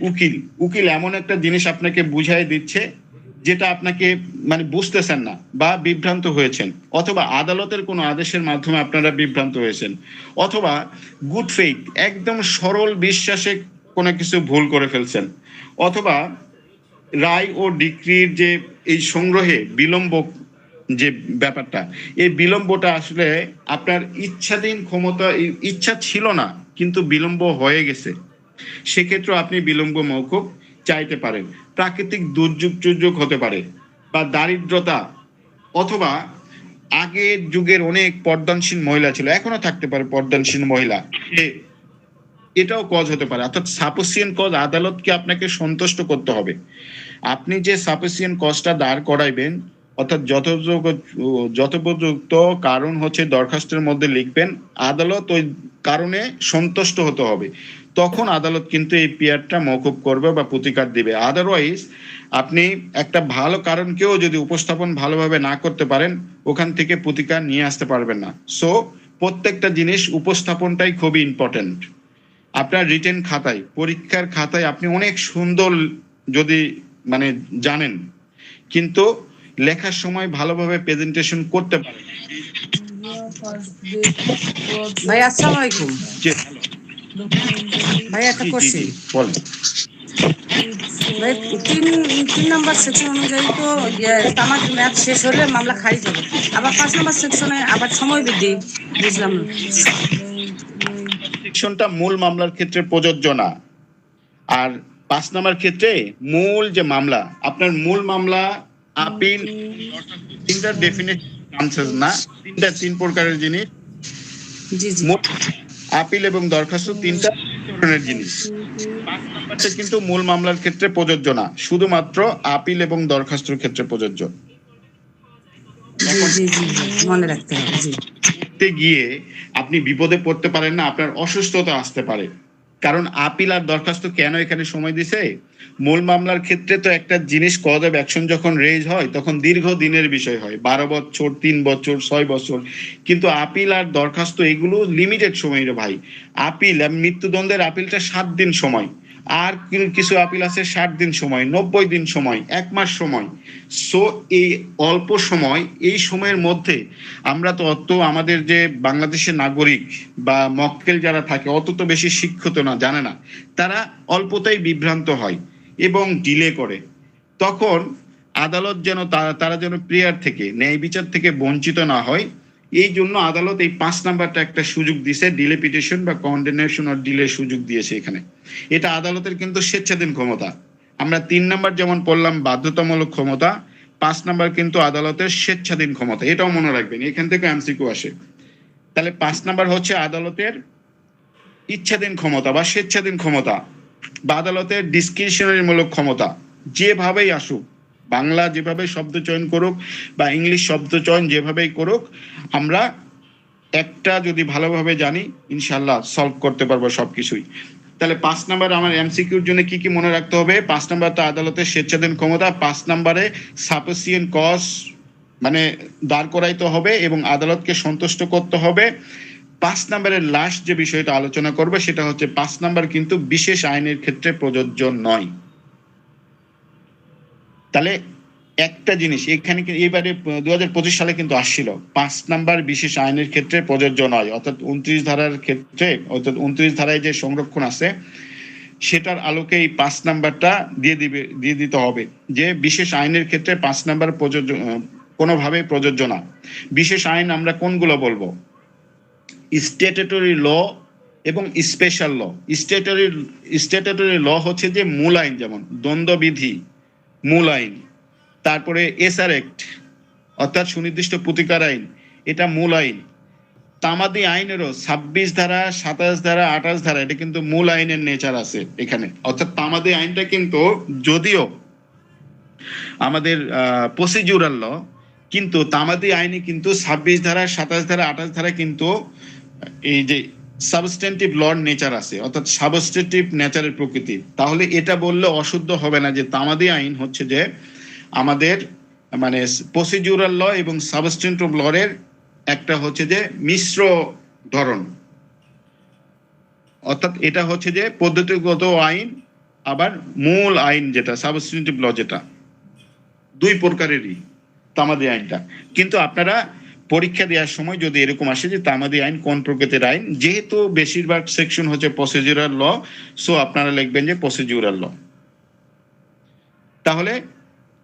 উকিল এমন একটা জিনিস আপনাকে বুঝাই দিচ্ছে যেটা আপনাকে মানে বুঝতেছেন না বা বিভ্রান্ত হয়েছেন, অথবা আদালতের কোনো আদেশের মাধ্যমে আপনারা বিভ্রান্ত হয়েছেন, অথবা গুড ফেইথ একদম সরল বিশ্বাসে কোনো কিছু ভুল করে ফেলছেন, অথবা রায় ও ডিক্রির যে এই সংগ্রহে বিলম্ব যে ব্যাপারটা, এই বিলম্বটা আসলে আপনার ইচ্ছাধীন ক্ষমতা, ইচ্ছা ছিল না কিন্তু বিলম্ব হয়ে গেছে, সেক্ষেত্রে আপনি বিলম্ব মওকুফ চাইতে পারেন। প্রাকৃতিক দুর্যোগ হতে পারে, বা দারিদ্রতা, অথবা আগের যুগের অনেক পর্দানশীল মহিলা ছিল, এখনো থাকতে পারে পর্দানশীল মহিলা, এটাও কজ হতে পারে। অর্থাৎ সাফিসিয়েন্ট কজ আদালতকে আপনাকে সন্তুষ্ট করতে হবে। আপনি যে সাফিসিয়েন্ট কজটা দাঁড় করাইবেন, অর্থাৎ যথোপযুক্ত কারণ হচ্ছে দরখাস্তের মধ্যে লিখবেন, আদালত ওই কারণে সন্তুষ্ট হতে হবে, তখন আদালত কিন্তু এই পিয়ারটা মওকুফ করবে বা প্রতিকার দিবে। আদারওয়াইজ আপনি একটা ভালো কারণকেও যদি উপস্থাপন ভালোভাবে না করতে পারেন, ওখান থেকে প্রতিকার নিয়ে আসতে পারবেন না। সো প্রত্যেকটা জিনিস উপস্থাপনটাই খুবই ইম্পর্টেন্ট। আপনার রিটেন খাতায়, পরীক্ষার খাতায় আপনি অনেক সুন্দর যদি মানে জানেন, কিন্তু লেখার সময় ভালোভাবে প্রেজেন্টেশন করতে পারেন। ভাই আসসালামু আলাইকুম। ভাই একটা কোশ্চেন, ভাই তিন নাম্বার সেকশন অনুযায়ী তো তামাকের মেয়াদ শেষ হলে মামলা খারিজ হবে, আবার 5 নাম্বার সেকশনে আবার সময় বৃদ্ধি, বুঝলাম না। সেকশনটা মূল মামলার ক্ষেত্রে প্রযোজ্য না, আর 5 নাম্বার ক্ষেত্রে মূল যে মামলা, আপনার মূল মামলা আপিল, তিনটা ডেফিনেশন আনসার না, তিন প্রকারের জিনিস, জি জি, আপিল এবং দরখাস্ত তিনটা ধরনের জিনিস। 5 নাম্বারটা কিন্তু মূল মামলার ক্ষেত্রে প্রযোজ্য না, শুধুমাত্র আপিল এবং দরখাস্তর ক্ষেত্রে প্রযোজ্য। মনে রাখতে হবে। জি, গিয়ে আপনি বিপদে পড়তে পারেন না, আপনার অসুস্থতা আসতে পারে। কারণ আপিল আর দরখাস্ত কেন এখানে সময় দিছে, মূল মামলার ক্ষেত্রে তো একটা জিনিস কজ অফ অ্যাকশন যখন রেজ হয় তখন দীর্ঘ দিনের বিষয় হয়, 12 বছর, 3 বছর, 6 বছর, কিন্তু আপিল আর দরখাস্ত এগুলো লিমিটেড সময় রে ভাই। আপিল, মৃত্যুদণ্ডের আপিলটা 7 দিন সময়, আর কিছু আপিল আছে 60 দিন সময়, 90 দিন সময়, 1 মাস সময়। সো এই অল্প সময়, এই সময়ের মধ্যে আমরা তো অত, আমাদের যে বাংলাদেশের নাগরিক বা মক্কেল যারা থাকে অত তো বেশি শিক্ষিত না, জানে না, তারা অল্পতেই বিভ্রান্ত হয় এবং ডিলে করে। তখন আদালত যেন তারা যেন প্রেয়ার থেকে, ন্যায় বিচার থেকে বঞ্চিত না হয়, এই জন্য আদালত এই 5 নাম্বারটা একটা সুযোগ দিয়েছে, ডিলে পিটিশন বা কন্ডেমনেশন অর ডিলে সুযোগ দিয়েছে এখানে। এটা আদালতের কিন্তু স্বেচ্ছাধীন ক্ষমতা। আমরা 3 নাম্বার যেমন পড়লাম বাধ্যতামূলক ক্ষমতা, 5 নাম্বার কিন্তু আদালতের স্বেচ্ছাধীন ক্ষমতা, এটাও মনে রাখবেন, এখান থেকে এমসিকিউ আসে। তাহলে 5 নাম্বার হচ্ছে আদালতের ইচ্ছাধীন ক্ষমতা বা স্বেচ্ছাধীন ক্ষমতা, বা আদালতের ডিসক্রিশনারি মূলক ক্ষমতা, যেভাবেই আসুক, বাংলা যেভাবে শব্দ চয়ন করুক বা ইংলিশ শব্দ চয়ন যেভাবেই করুক, আমরা একটা যদি ভালোভাবে জানি ইনশাল্লাহ সলভ করতে পারবো সবকিছুই। তাহলে 5 নাম্বার আমার এমসিকিউর জন্য কি কি মনে রাখতে হবে? 5 নাম্বার তো আদালতের স্বেচ্ছাধীন ক্ষমতা, 5 নাম্বারে সাফিসিয়েন্ট কজ মানে দাঁড় করাইতে হবে এবং আদালতকে সন্তুষ্ট করতে হবে। 5 নাম্বারের লাস্ট যে বিষয়টা আলোচনা করবে সেটা হচ্ছে 5 নাম্বার কিন্তু বিশেষ আইনের ক্ষেত্রে প্রযোজ্য নয়। তাহলে একটা জিনিস এখানে, এবারে 2025 সালে কিন্তু আসছিল 5 নাম্বার বিশেষ আইনের ক্ষেত্রে প্রযোজ্য নয়, অর্থাৎ 29 ধারার ক্ষেত্রে, অর্থাৎ 29 ধারায় যে সংরক্ষণ আছে সেটার আলোকে এই 5 নাম্বারটা দিয়ে দিতে হবে যে বিশেষ আইনের ক্ষেত্রে 5 নাম্বার প্রযোজ্য, কোনোভাবেই প্রযোজ্য না। বিশেষ আইন আমরা কোনগুলো বলবো? স্ট্যাটুটরি ল এবং স্পেশাল ল। স্ট্যাটুটরি ল হচ্ছে যে মূল আইন, যেমন দ্বন্দ্ববিধি মূল আইন, তারপরে এসআর অ্যাক্ট অর্থাৎ সুনির্দিষ্ট প্রতিকার আইন, এটা মূল আইন। তামাদি আইনেরও 26 ধারা, 27 ধারা, 28 ধারা, এটা কিন্তু মূল আইনের নেচার আছে এখানে। অর্থাৎ তামাদি আইনটা কিন্তু যদিও আমাদের প্রসিডিউরাল ল, কিন্তু তামাদি আইনে কিন্তু 26 ধারা, 27 ধারা, 28 ধারা কিন্তু এই যে সাবস্টেন্টিভ লর নেচার আছে, অর্থাৎ সাবস্টেন্টিভ নেচারের প্রকৃতি। তাহলে এটা বললে অশুদ্ধ হবে না যে তামাদি আইন হচ্ছে যে আমাদের মানে প্রসিডিউরাল ল এবং সাবস্টেন্টিভ লরের একটা হচ্ছে যে মিশ্র ধরন, অর্থাৎ এটা হচ্ছে যে পদ্ধতিগত আইন আবার মূল আইন যেটা সাবস্টেন্টিভ ল, যেটা দুই প্রকারেরই তামাদি আইনটা। কিন্তু আপনারা পরীক্ষা দেওয়ার সময় যদি এরকম আসে যে তামাদি আইন কোন প্রকৃতির আইন, যেহেতু বেশিরভাগ সেকশন হচ্ছে প্রসিডিউরাল ল, সো আপনারা লিখবেন যে প্রসিডিউরাল ল। তাহলে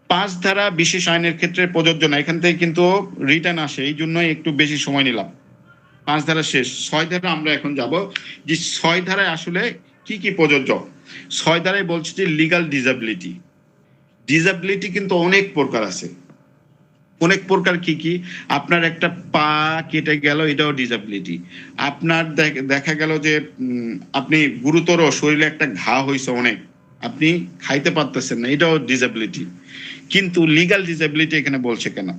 5 ধারা বিশেষ আইনের ক্ষেত্রে প্রযোজ্য না, এখান থেকে কিন্তু রিটার্ন আসে, এই জন্যই একটু বেশি সময় নিলাম। 5 ধারা শেষ, 6 ধারা আমরা এখন যাব যে 6 ধারায় আসলে কি কি প্রযোজ্য। 6 ধারায় বলছে যে লিগাল ডিসএবিলিটি। ডিসএবিলিটি কিন্তু অনেক প্রকার আছে, অনেক প্রকার। কি কি? আপনার একটা পা কেটে গেল, এটাও ডিসএবিলিটি। আপনার দেখা গেল যে আপনি গুরুতর শরীরে একটা ঘা হয়েছে অনেক, আপনি খাইতে পারতেছেন না, এটাও ডিসএবিলিটি। কিন্তু লিগাল ডিসএবিলিটি এখানে বলছে কেন?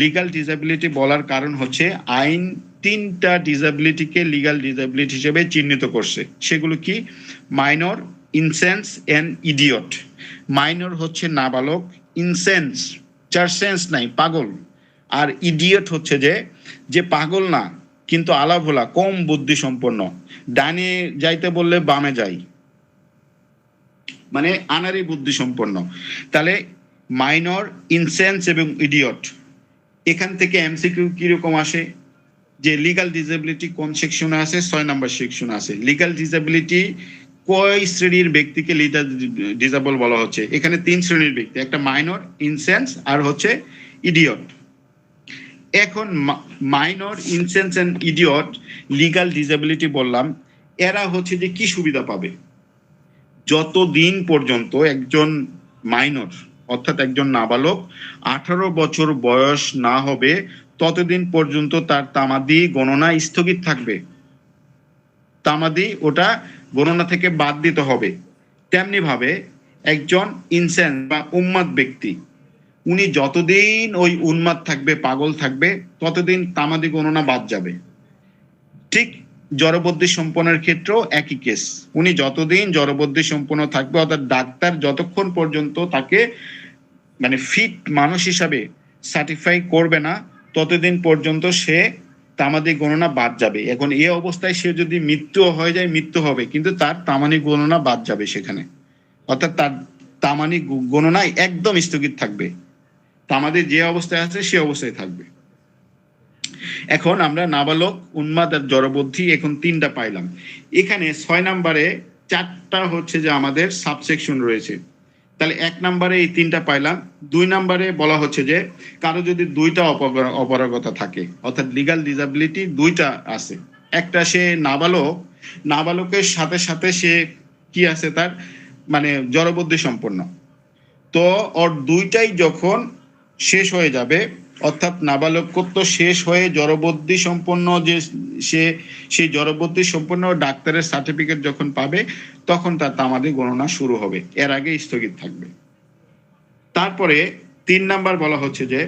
লিগাল ডিসএবিলিটি বলার কারণ হচ্ছে আইন 3টা ডিসএবিলিটিকে লিগাল ডিসএবিলিটি হিসেবে চিহ্নিত করছে। সেগুলো কি? Minor, insane and idiot. Minor হচ্ছে নাবালক, ইনসেন্স যার সেন্স নাই, পাগল, আর ইডিয়ট হচ্ছে যে পাগল না কিন্তু আলাভোলা, কম বুদ্ধি সম্পন্ন, ডানে যাইতে বললে বামে যাই, মানে আনারি বুদ্ধি সম্পন্ন। তাহলে মাইনর, ইনসেন্স এবং ইডিয়ট। এখান থেকে এমসিকিউ কিরকম আসে যে লিগাল ডিসএবিলিটি কোন সেকশনে আছে? 6 নম্বর সেকশনে আছে। লিগাল ডিসএবিলিটি কয় শ্রেণীর ব্যক্তিকে লিগাল ডিসেবল বলা হচ্ছে? এখানে 3 শ্রেণীর ব্যক্তি, একটা মাইনর, ইনসেন্স আর হচ্ছে ইডিয়ট। এখন minor, insane and idiot legal disability বললাম, এরা হচ্ছে যে কি সুবিধা পাবে? যতদিন পর্যন্ত একজন মাইনর অর্থাৎ একজন নাবালক 18 বছর বয়স না হবে ততদিন পর্যন্ত তার তামাদি গণনা স্থগিত থাকবে, তামাদি ওটা গণনা থেকে বাদ দিতে হবে। তেমনি ভাবে একজন ইনসেন্স বা উন্মাদ ব্যক্তি, উনি যতদিন ওই উন্মাদ থাকবে, পাগল থাকবে, ততদিন তামাদি গণনা বাদ যাবে। ঠিক জড়বুদ্ধি সম্পন্নের ক্ষেত্রেও একই কেস, উনি যতদিন জড়বুদ্ধি সম্পন্ন থাকবে, অর্থাৎ ডাক্তার যতক্ষণ পর্যন্ত তাকে মানে ফিট মানুষ হিসাবে সার্টিফাই করবে না ততদিন পর্যন্ত সে তামাদি গণনা বাদ যাবে। এখন এই অবস্থায় সে যদি মৃত্যু হয়ে যায়, মৃত্যু হবে, কিন্তু তার তামাদি গণনা বাদ যাবে সেখানে, অর্থাৎ তার তামাদি গণনায় একদম স্থগিত থাকবে, তামাদি যে অবস্থায় আছে সে অবস্থায় থাকবে। এখন আমরা নাবালক, উন্মাদ আর জড়বুদ্ধি এখন 3টা পাইলাম। এখানে 6 নম্বরে 4টা হচ্ছে যে আমাদের সাবসেকশন রয়েছে। তাহলে 1 নম্বরে এই 3টা পাইলাম। 2 নম্বরে বলা হচ্ছে যে কারো যদি 2টা অপারগতা থাকে, অর্থাৎ লিগাল ডিসএবিলিটি 2টা আছে। একটা সে নাবালক, নাবালকের সাথে সাথে সে কি আছে তার মানে জড়বুদ্ধি সম্পন্ন, তো ওর 2টাই যখন শেষ হয়ে যাবে, অর্থাৎ নাবালকত্ব শেষ হয়ে জড়বুদ্ধি সম্পন্ন যে সেই জড়বুদ্ধি সম্পন্ন ডাক্তারের সার্টিফিকেট যখন পাবে তখন তার তামাদি গণনা শুরু হবে, এর আগে স্থগিত থাকবে। তারপরে 3 নাম্বার বলা হচ্ছে যে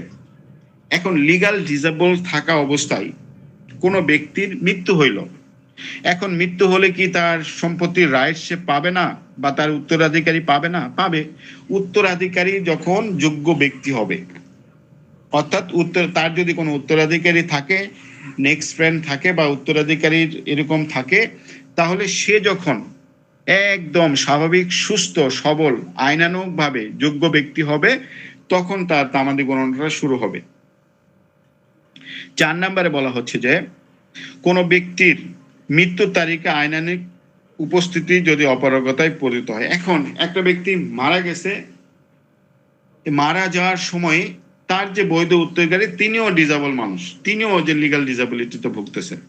এখন লিগাল ডিসেবল থাকা অবস্থায় কোনো ব্যক্তির মৃত্যু হইল, এখন মৃত্যু হলে কি তার সম্পত্তির রাইট সে পাবে না বা তার উত্তরাধিকারী পাবে না? পাবে। উত্তরাধিকারী যখন যোগ্য ব্যক্তি হবে, অর্থাৎ তার যদি কোনো উত্তরাধিকারী থাকে, নেক্সট ফ্রেন্ড থাকে বা উত্তরাধিকারীর এরকম থাকে, তাহলে সে যখন একদম স্বাভাবিক, সুস্থ, সবল, আইনানুগ ভাবে যোগ্য ব্যক্তি হবে তখন তার তামাদি গণনাটা শুরু হবে। 4 নম্বরে বলা হচ্ছে যে কোনো ব্যক্তির মৃত্যুর তারিখে আইনানুগ উপস্থিতি যদি অপারগতায় পরিণত হয়। এখন একটা ব্যক্তি মারা গেছে, মারা যাওয়ার সময় তার যে বৈধ উত্তরাধিকারী তিনিও ডিসেবল মানুষ, তিনিও যে লিগাল ডিসেবিলিটিতে ভুগতেছেন।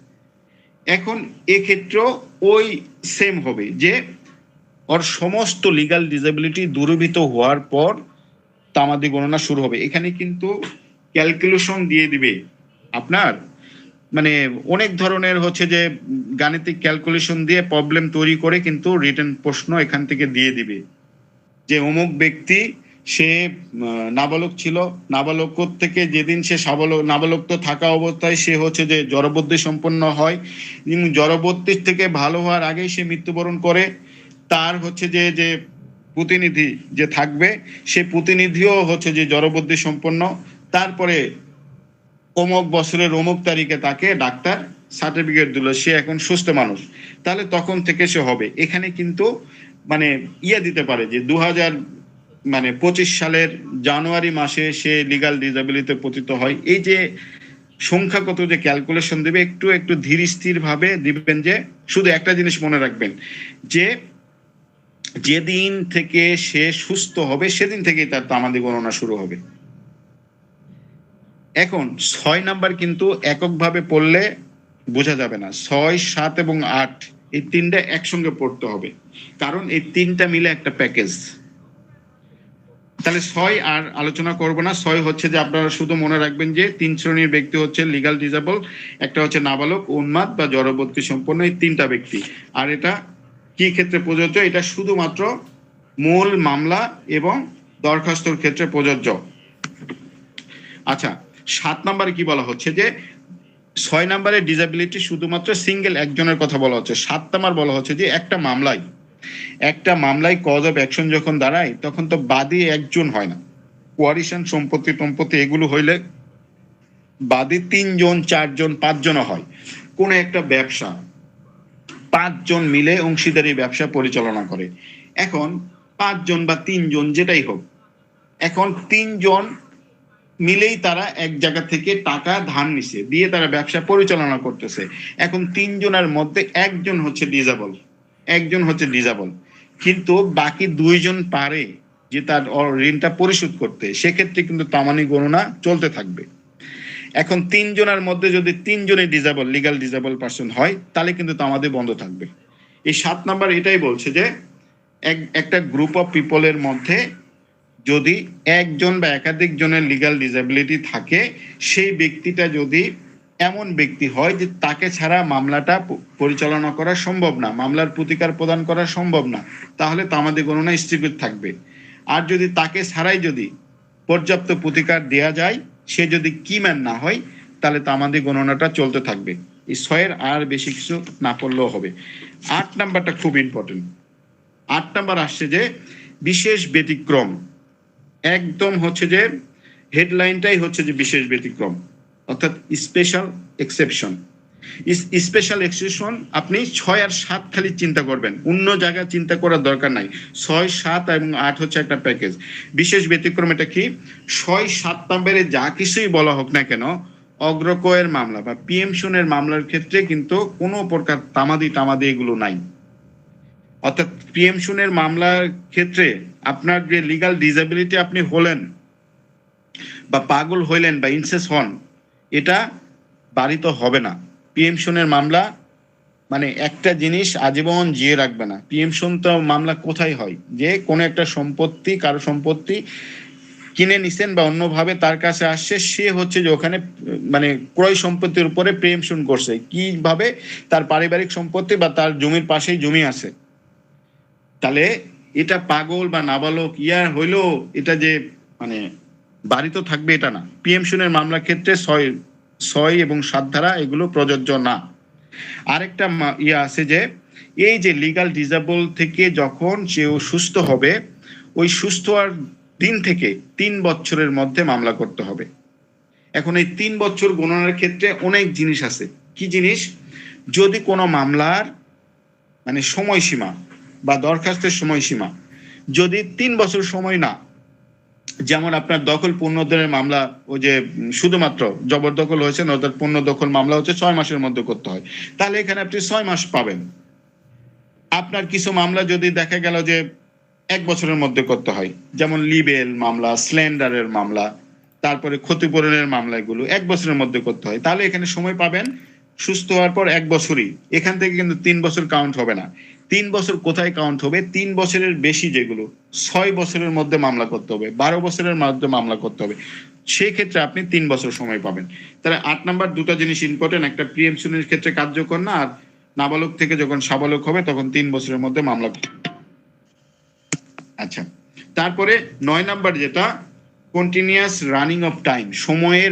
এখন এক্ষেত্রেও ওই সেম হবে যে ওর সমস্ত লিগাল ডিসেবিলিটি দূরীভূত হওয়ার পর তামাদি গণনা শুরু হবে। এখানে কিন্তু ক্যালকুলেশন দিয়ে দিবে আপনার, মানে অনেক ধরনের হচ্ছে যে গাণিতিক ক্যালকুলেশন দিয়ে প্রবলেম তৈরি করে কিন্তু রিটেন প্রশ্ন এখান থেকে দিয়ে দিবে যে অমুক ব্যক্তি সে নাবালক ছিল, নাবালক থেকে যেদিন সে নাবালক তো থাকা অবস্থায় সে হচ্ছে যে জড়বুদ্ধি সম্পন্ন হয়, এবং জড়বুদ্ধি থেকে ভালো হওয়ার আগেই সে মৃত্যুবরণ করে। তার হচ্ছে যে যে প্রতিনিধি যে থাকবে, সে প্রতিনিধিও হচ্ছে যে জড়বুদ্ধি সম্পন্ন। তারপরে অমুক বছরের অমুক তারিখে তাকে ডাক্তার সার্টিফিকেট দিল, সে এখন সুস্থ মানুষ, তাহলে তখন থেকে সে হবে। এখানে কিন্তু মানে দিতে পারে যে 2025 সালের জানুয়ারি মাসে সে লিগাল ডিসেবিলিটিতে পতিত হয়। এই যে সংখ্যাগত যে ক্যালকুলেশন দেবে, একটু একটু ধীর স্থির ভাবে দিবেন। যে শুধু একটা জিনিস মনে রাখবেন, যে যেদিন থেকে সে সুস্থ হবে সেদিন থেকেই তার তামাদি গণনা শুরু হবে। এখন 6 নাম্বার কিন্তু এককভাবে পড়লে বোঝা যাবে না, 6, 7 এবং 8 এই তিনটা একসঙ্গে পড়তে হবে, কারণ এই তিনটা মিলে একটা প্যাকেজ। তাহলে 6 আর আলোচনা করব না। 6 হচ্ছে যে আপনারা শুধু মনে রাখবেন যে 3 শ্রেণীর ব্যক্তি হচ্ছে লিগাল ডিসেবল, একটা হচ্ছে নাবালক, উন্মাদ বা জড়বুদ্ধি সম্পন্ন, এই তিনটা ব্যক্তি। আর এটা কি ক্ষেত্রে প্রযোজ্য? এটা শুধুমাত্র মূল মামলা এবং দরখাস্তর ক্ষেত্রে প্রযোজ্য। আচ্ছা, 7 নম্বরে কি বলা হচ্ছে যে 6 নম্বরের ডিসেবিলিটি শুধুমাত্র সিঙ্গেল একজনের কথা বলা হচ্ছে। 7 নম্বর বলা হচ্ছে যে একটা মামলায় কজ অফ অ্যাকশন যখন দাঁড়ায় তখন তো বাদী একজন হয় না, কোয়ারিশন, সম্পত্তি এগুলো হইলে বাদী 3 জন, 4 জন, 5 জনও হয়। কোন একটা ব্যবসা 5 জন মিলে অংশীদারি ব্যবসা পরিচালনা করে। এখন 5 জন বা 3 জন যেটাই হোক, এখন 3 জন মিলেই তারা এক জায়গা থেকে টাকা ধার নিছে, দিয়ে তারা ব্যবসা পরিচালনা করতেছে। এখন 3 জনের মধ্যে একজন হচ্ছে ডিসেবল, কিন্তু বাকি 2 জন পারে যে তার ঋণটা পরিশোধ করতে, সেক্ষেত্রে কিন্তু তামানি গণনা চলতে থাকবে। এখন 3 জনের মধ্যে যদি 3 জনই ডিসেবল, লিগাল ডিসেবল পার্সন হয়, তাহলে কিন্তু তামাদি বন্ধ থাকবে। এই 7 নাম্বার এটাই বলছে যে একটা গ্রুপ অফ পিপলের মধ্যে যদি একজন বা একাধিক জনের লিগাল ডিসেবিলিটি থাকে, সেই ব্যক্তিটা যদি এমন ব্যক্তি হয় যে তাকে ছাড়া মামলাটা পরিচালনা করা সম্ভব না, মামলার প্রতিকার প্রদান করা সম্ভব না, তাহলে তামাদি গণনা স্থগিত থাকবে। আর যদি তাকে ছাড়াই যদি পর্যাপ্ত প্রতিকার দেয়া যায়, সে যদি কিম্যান না হয়, তাহলে তামাদি গণনাটা চলতে থাকবে। এই 6 আর বেশি কিছু না পড়লেও হবে। 8 নাম্বারটা খুব ইম্পর্টেন্ট। 8 নাম্বার আসছে যে বিশেষ ব্যতিক্রম। একদম হচ্ছে যে হেডলাইনটাই হচ্ছে যে বিশেষ ব্যতিক্রম, অর্থাৎ স্পেশাল এক্সেপশন। স্পেশাল এক্সেপশন আপনি 6 আর 7 খালি চিন্তা করবেন, অন্য জায়গায় চিন্তা করার দরকার নাই। 6, 7 এবং 8 হচ্ছে একটা প্যাকেজ। বিশেষ ব্যতিক্রম এটা কি? 6, 7 নম্বরে যা কিছুই বলা হোক না কেন, অগ্রকয়ের মামলা বা পিএমশনের মামলার ক্ষেত্রে কিন্তু কোনো প্রকার তামাদি এগুলো নাই। অর্থাৎ প্রিএমশনের মামলার ক্ষেত্রে আপনার যে লিগাল ডিসেবিলিটি আপনি হলেন বা পাগল হইলেন বা ইনসেস হন, এটা বাড়িত হবে না। প্রিএমশনের মামলা মানে একটা জিনিস আজীবন জিয়ে রাখবে না। প্রিএমশন তো মামলা কোথায় হয়? যে কোনো একটা সম্পত্তি, কারো সম্পত্তি কিনে নিছেন বা অন্যভাবে তার কাছে আসছে, সে হচ্ছে যে ওখানে মানে ক্রয় সম্পত্তির উপরে প্রিএমশন করছে। কিভাবে? তার পারিবারিক সম্পত্তি বা তার জমির পাশেই জমি আছে। তাহলে এটা পাগল বা নাবালক হইলো এটা যে মানে বাড়িতে থাকবে এটা না। প্রিএমশনের মামলার ক্ষেত্রে 6 এবং 7 ধারা এগুলো প্রযোজ্য না। আরেকটা আছে যে এই যে লিগাল ডিসেবল থেকে যখন সেও সুস্থ হবে, ওই সুস্থ হওয়ার দিন থেকে 3 বছরের মধ্যে মামলা করতে হবে। এখন এই 3 বছর গণনার ক্ষেত্রে অনেক জিনিস আছে। কি জিনিস? যদি কোনো মামলার মানে সময়সীমা বা দরখাস্তের সময়সীমা যদি 3 বছর সময় না, যেমন আপনার দখল পুনরুদ্ধারের মামলা, ওই যে শুধুমাত্র জবরদখল হয়েছে, অর্থাৎ পুনর্দখল মামলা হচ্ছে 6 মাসের মধ্যে করতে হয়, তাহলে এখানে আপনি 6 মাস পাবেন। আপনার কিছু মামলা যদি দেখা গেল যে 1 বছরের মধ্যে করতে হয়, যেমন লিবেল মামলা, স্ল্যান্ডারের মামলা, তারপরে ক্ষতিপূরণের মামলা, এগুলো 1 বছরের মধ্যে করতে হয়, তাহলে এখানে সময় পাবেন সুস্থ হওয়ার পর 1 বছরই। এখান থেকে কিন্তু 3 বছর কাউন্ট হবে না। 3 বছর কোথায় কাউন্ট হবে? 3 বছরের বেশি যেগুলো 6 বছরের মধ্যে মামলা করতে হবে, 12 বছরের মধ্যে মামলা করতে হবে, সেই ক্ষেত্রে আপনি 3 বছর সময় পাবেন। তাহলে 8 নাম্বার দুটো জিনিস ইম্পর্টেন্ট, একটা প্রিএমশনের ক্ষেত্রে কার্যকর না, আর নাবালক থেকে যখন সাবালক হবে তখন 3 বছরের মধ্যে মামলা। আচ্ছা, তারপরে 9 নাম্বার যেটা কন্টিনিউয়াস রানিং অফ টাইম, সময়ের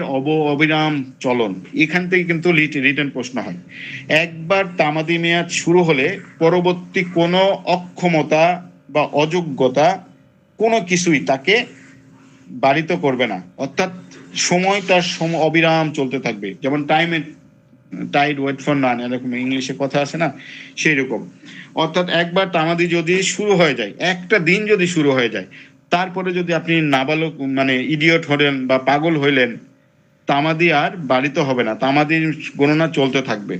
অবিরাম চলন। এখান থেকে কিন্তু রিটেন প্রশ্ন হয়। একবার তামাদি মেয়াদ শুরু হলে পরবর্তী কোনো অক্ষমতা বা অযোগ্যতা কোনো কিছুই তাকে বারিত করবে না, অর্থাৎ সময় তার অবিরাম চলতে থাকবে। যেমন টাইমে টাইড ওয়েট ফর নান, এরকম ইংলিশে কথা আছে না, সেই রকম। অর্থাৎ একবার তামাদি যদি শুরু হয়ে যায়, একটা দিন যদি শুরু হয়ে যায়, তারপরে যদি আপনি নাবালক মানে ইডিয়ট হলেন বা পাগল হইলেন, তামাদি আর বাড়িতে হবে না, তামাদির গণনা চলতে থাকবে।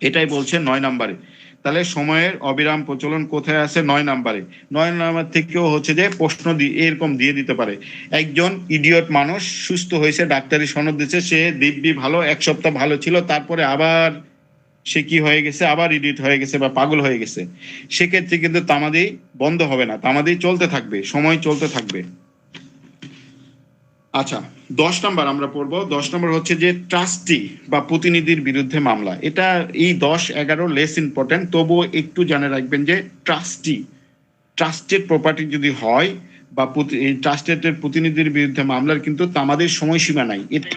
এটাই বলছে 9 নাম্বারে। তাহলে সময়ের অবিরাম প্রচলন কোথায় আছে? 9 নাম্বারে। 9 নাম্বার থেকেও হচ্ছে যে প্রশ্ন এরকম দিয়ে দিতে পারে, একজন ইডিয়ট মানুষ সুস্থ হয়েছে, ডাক্তারি সনদ দিচ্ছে, সে দিব্যি ভালো, 1 সপ্তাহ ভালো ছিল, তারপরে আবার সে কি হয়ে গেছে, আবার ইডিয়ট হয়ে গেছে বা পাগল হয়ে গেছে। সেক্ষেত্রে কিন্তু তামাদি বন্ধ হবে না, তামাদি চলতে থাকবে, সময় চলতে থাকবে। আচ্ছা, 10 নাম্বার আমরা পড়বো। 10 নাম্বার হচ্ছে যে ট্রাস্টি বা প্রতিনিধির বিরুদ্ধে মামলা। এটা এই 10, 11 লেস ইম্পর্টেন্ট, তবুও একটু জানে রাখবেন যে ট্রাস্টেড প্রপার্টি যদি হয় বা ট্রাস্টেড প্রতিনিধির বিরুদ্ধে মামলার কিন্তু তামাদের সময়সীমা নাই, এটা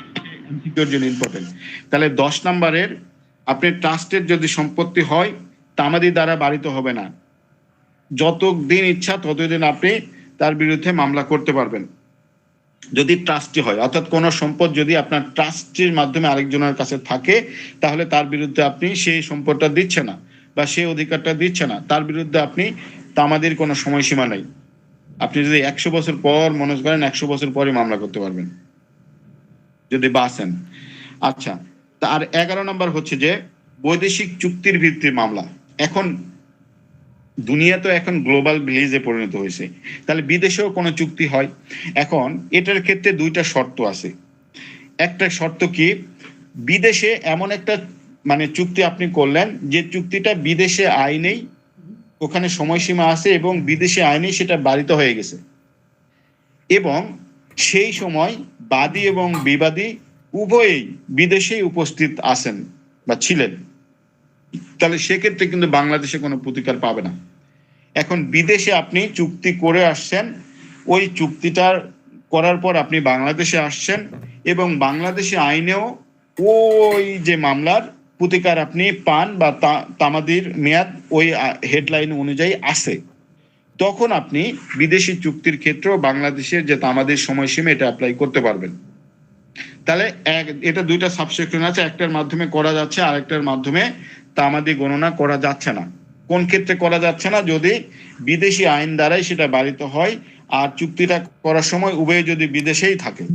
জন্য ইম্পর্টেন্ট। তাহলে 10 নাম্বারের আপনি ট্রাস্টেড যদি সম্পত্তি হয়, তামাদি দ্বারা বাড়িতে হবে না, যত দিন ইচ্ছা ততদিন আপনি তার বিরুদ্ধে মামলা করতে পারবেন যদি ট্রাস্টি হয়। অর্থাৎ কোনো সম্পদ যদি আপনার ট্রাস্টির মাধ্যমে আরেকজনের কাছে থাকে, তাহলে তার বিরুদ্ধে আপনি সেই সম্পদটা দিচ্ছে না বা সেই অধিকারটা দিচ্ছে না, তার বিরুদ্ধে আপনি তামাদির কোনো সময়সীমা নাই। আপনি যদি 100 বছর পর মনে করেন, 100 বছর পরে মামলা করতে পারবেন যদি বাঁচেন। আচ্ছা, আর 11 নম্বর হচ্ছে যে বৈদেশিক চুক্তির ভিত্তির মামলা। এখন দুনিয়া তো এখন গ্লোবাল ভিলেজে পরিণত হয়েছে, তাহলে বিদেশেও কোনো চুক্তি হয়। এখন এটার ক্ষেত্রে 2টা শর্ত আছে। একটা শর্ত কি, বিদেশে এমন একটা মানে চুক্তি আপনি করলেন যে চুক্তিটা বিদেশে আইনেই, ওখানে সময়সীমা আছে এবং বিদেশে আইনেই সেটা বারিত হয়ে গেছে, এবং সেই সময় বাদী এবং বিবাদী উভয়েই বিদেশেই উপস্থিত আছেন বা ছিলেন, তাহলে সেক্ষেত্রে কিন্তু বাংলাদেশে কোনো প্রতিকার পাবে না। এখন বিদেশে আপনি চুক্তি করে আসছেন, ওই চুক্তিটা করার পর আপনি বাংলাদেশে আসছেন এবং বাংলাদেশে আইনেও ওই যে মামলার প্রতিকার আপনি পান বা তামাদির মেয়াদ ওই হেডলাইন অনুযায়ী আছে, তখন আপনি বিদেশি চুক্তির ক্ষেত্রেও বাংলাদেশের যে তামাদির সময়সীমা এটা অ্যাপ্লাই করতে পারবেন। তাহলে এটা 2টা সাবসেকশন আছে, একটার মাধ্যমে করা যাচ্ছে, আরেকটার মাধ্যমে তামাদি গণনা করা যাচ্ছে না। কোন ক্ষেত্রে করা যাচ্ছে না? যদি বিদেশি আইন দ্বারাই সেটা বারিত হয় আর চুক্তিটা করার সময় উভয়ে যদি বিদেশেই থাকে,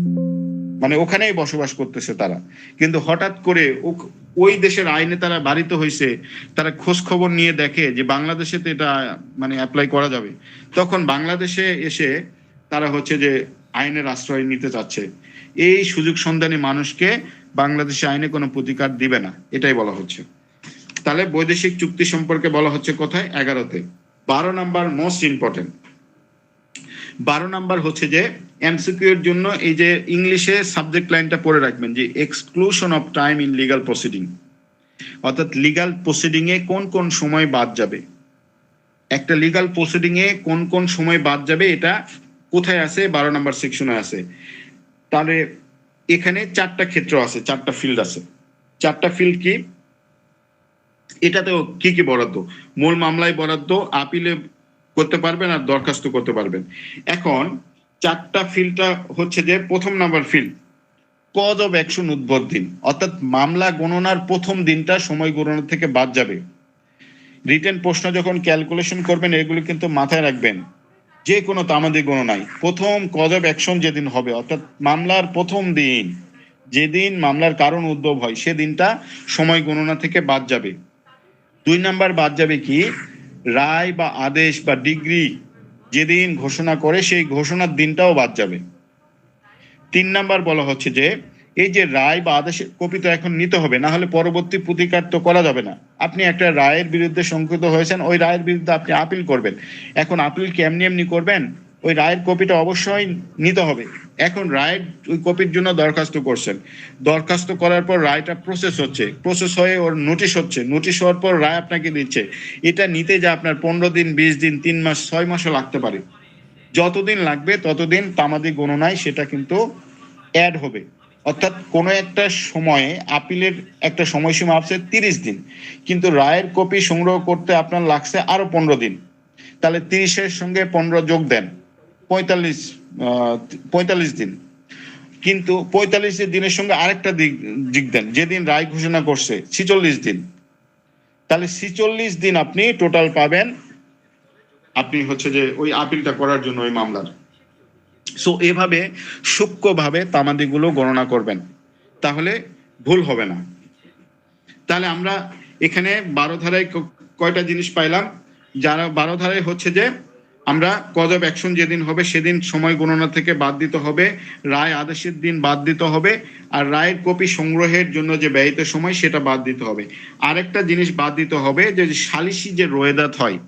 মানে ওখানেই বসবাস করতেছে তারা, কিন্তু হঠাৎ করে ওই দেশের আইনে তারা বারিত হয়েছে, তারা খোঁজ খবর নিয়ে দেখে যে বাংলাদেশে তো এটা মানে অ্যাপ্লাই করা যাবে, তখন বাংলাদেশে এসে তারা হচ্ছে যে আইনের আশ্রয় নিতে চাচ্ছে, এই সুযোগ সন্ধানী মানুষকে বাংলাদেশে আইনে কোনো প্রতিকার দিবে না, এটাই বলা হচ্ছে। তাহলে বৈদেশিক চুক্তি সম্পর্কে বলা হচ্ছে কোথায়? 11তে। 12 নাম্বার মোস্ট ইম্পর্টেন্ট। 12 নাম্বার হচ্ছে যে এমসিকিউ এর জন্য এই যে ইংলিশে সাবজেক্ট লাইনটা পড়ে রাখবেন যে exclusion of time in legal proceeding, অর্থাৎ লিগাল প্রসিডিং এ কোন কোন সময় বাদ যাবে, একটা লিগাল প্রসিডিং এ কোন কোন সময় বাদ যাবে, এটা কোথায় আছে? 12 নাম্বার সেকশনে আছে। তাহলে এখানে 4টা ক্ষেত্র আছে, 4টা ফিল্ড আছে। 4টা ফিল্ড কি? এটাতেও কি কি বরাদ্দ? মূল মামলায় বরাদ্দ, আপিলে করতে পারবেন আর দরখাস্ত করতে পারবেন। এখন 4টা ফিল্ডটা হচ্ছে যে, প্রথম number field cause of action উদ্ভব দিন, অর্থাৎ মামলা গণনার প্রথম দিনটা সময় গণনা থেকে বাদ যাবে। রিটেন প্রশ্ন যখন ক্যালকুলেশন করবেন এগুলো কিন্তু মাথায় রাখবেন, যে কোনো তামাদি গণনায় প্রথম কজ অফ অ্যাকশন যেদিন হবে, অর্থাৎ মামলার প্রথম দিন, যেদিন মামলার কারণ উদ্ভব হয় সেদিনটা সময় গণনা থেকে বাদ যাবে। 2 নাম্বার বাদ যাবে কি? রায় বা আদেশ বা ডিগ্রি যেদিন ঘোষণা করে সেই ঘোষণার দিনটাও বাদ যাবে। 3 নাম্বার বলা হচ্ছে যে এই যে রায় বা আদেশের কপি তো এখন নিতে হবে, না হলে পরবর্তী প্রতিকার তো করা যাবে না। আপনি একটা রায়ের বিরুদ্ধে শঙ্কিত হয়েছেন, ওই রায়ের বিরুদ্ধে আপনি আপিল করবেন, এখন আপিল কি এমনি করবেন? ওই রায়ের কপিটা অবশ্যই নিতে হবে। এখন রায়ের ওই কপির জন্য দরখাস্ত করছেন, দরখাস্ত করার পর রায়টা প্রসেস হয়ে ওর নোটিশ হচ্ছে, নোটিশ হওয়ার পর রায় আপনাকে দিচ্ছে, এটা নিতে যা আপনার 15 দিন, 20 দিন, 3 মাস, 6 মাসও লাগতে পারে। যতদিন লাগবে ততদিন তামাদি গণনায় সেটা কিন্তু অ্যাড হবে। অর্থাৎ কোনো একটা সময়ে আপিলের একটা সময়সীমা আছে 30 দিন, কিন্তু রায়ের কপি সংগ্রহ করতে আপনার লাগছে আরো 15 দিন। তাহলে 30-এর সঙ্গে 15 যোগ দেন, 45 দিন। কিন্তু 45 দিনের সঙ্গে আরেকটা দিক দেন, যেদিন রায় ঘোষণা করছে 46 দিন। তাহলে 46 দিন আপনি টোটাল পাবেন, আপনি হচ্ছে যে ওই আপিলটা করার জন্য ওই মামলার। সো এভাবে সূক্ষ্মভাবে তামাদিগুলো গণনা করবেন, তাহলে ভুল হবে না। তাহলে আমরা এখানে 12 ধারায় কয়টা জিনিস পাইলাম? যারা 12 ধারায় হচ্ছে যে আমরা কজ অফ অ্যাকশন যেদিন হবে সেদিন সময় গণনা থেকে বাদ দিতে হবে, রায় আদেশের দিন বাদ দিতে হবে, আর রায়ের কপি সংগ্রহের জন্য যে ব্যয়িত সময় সেটা বাদ দিতে হবে। আরেকটা জিনিস বাদ দিতে হবে যে সালিসি যে রোয়েদাত হয়,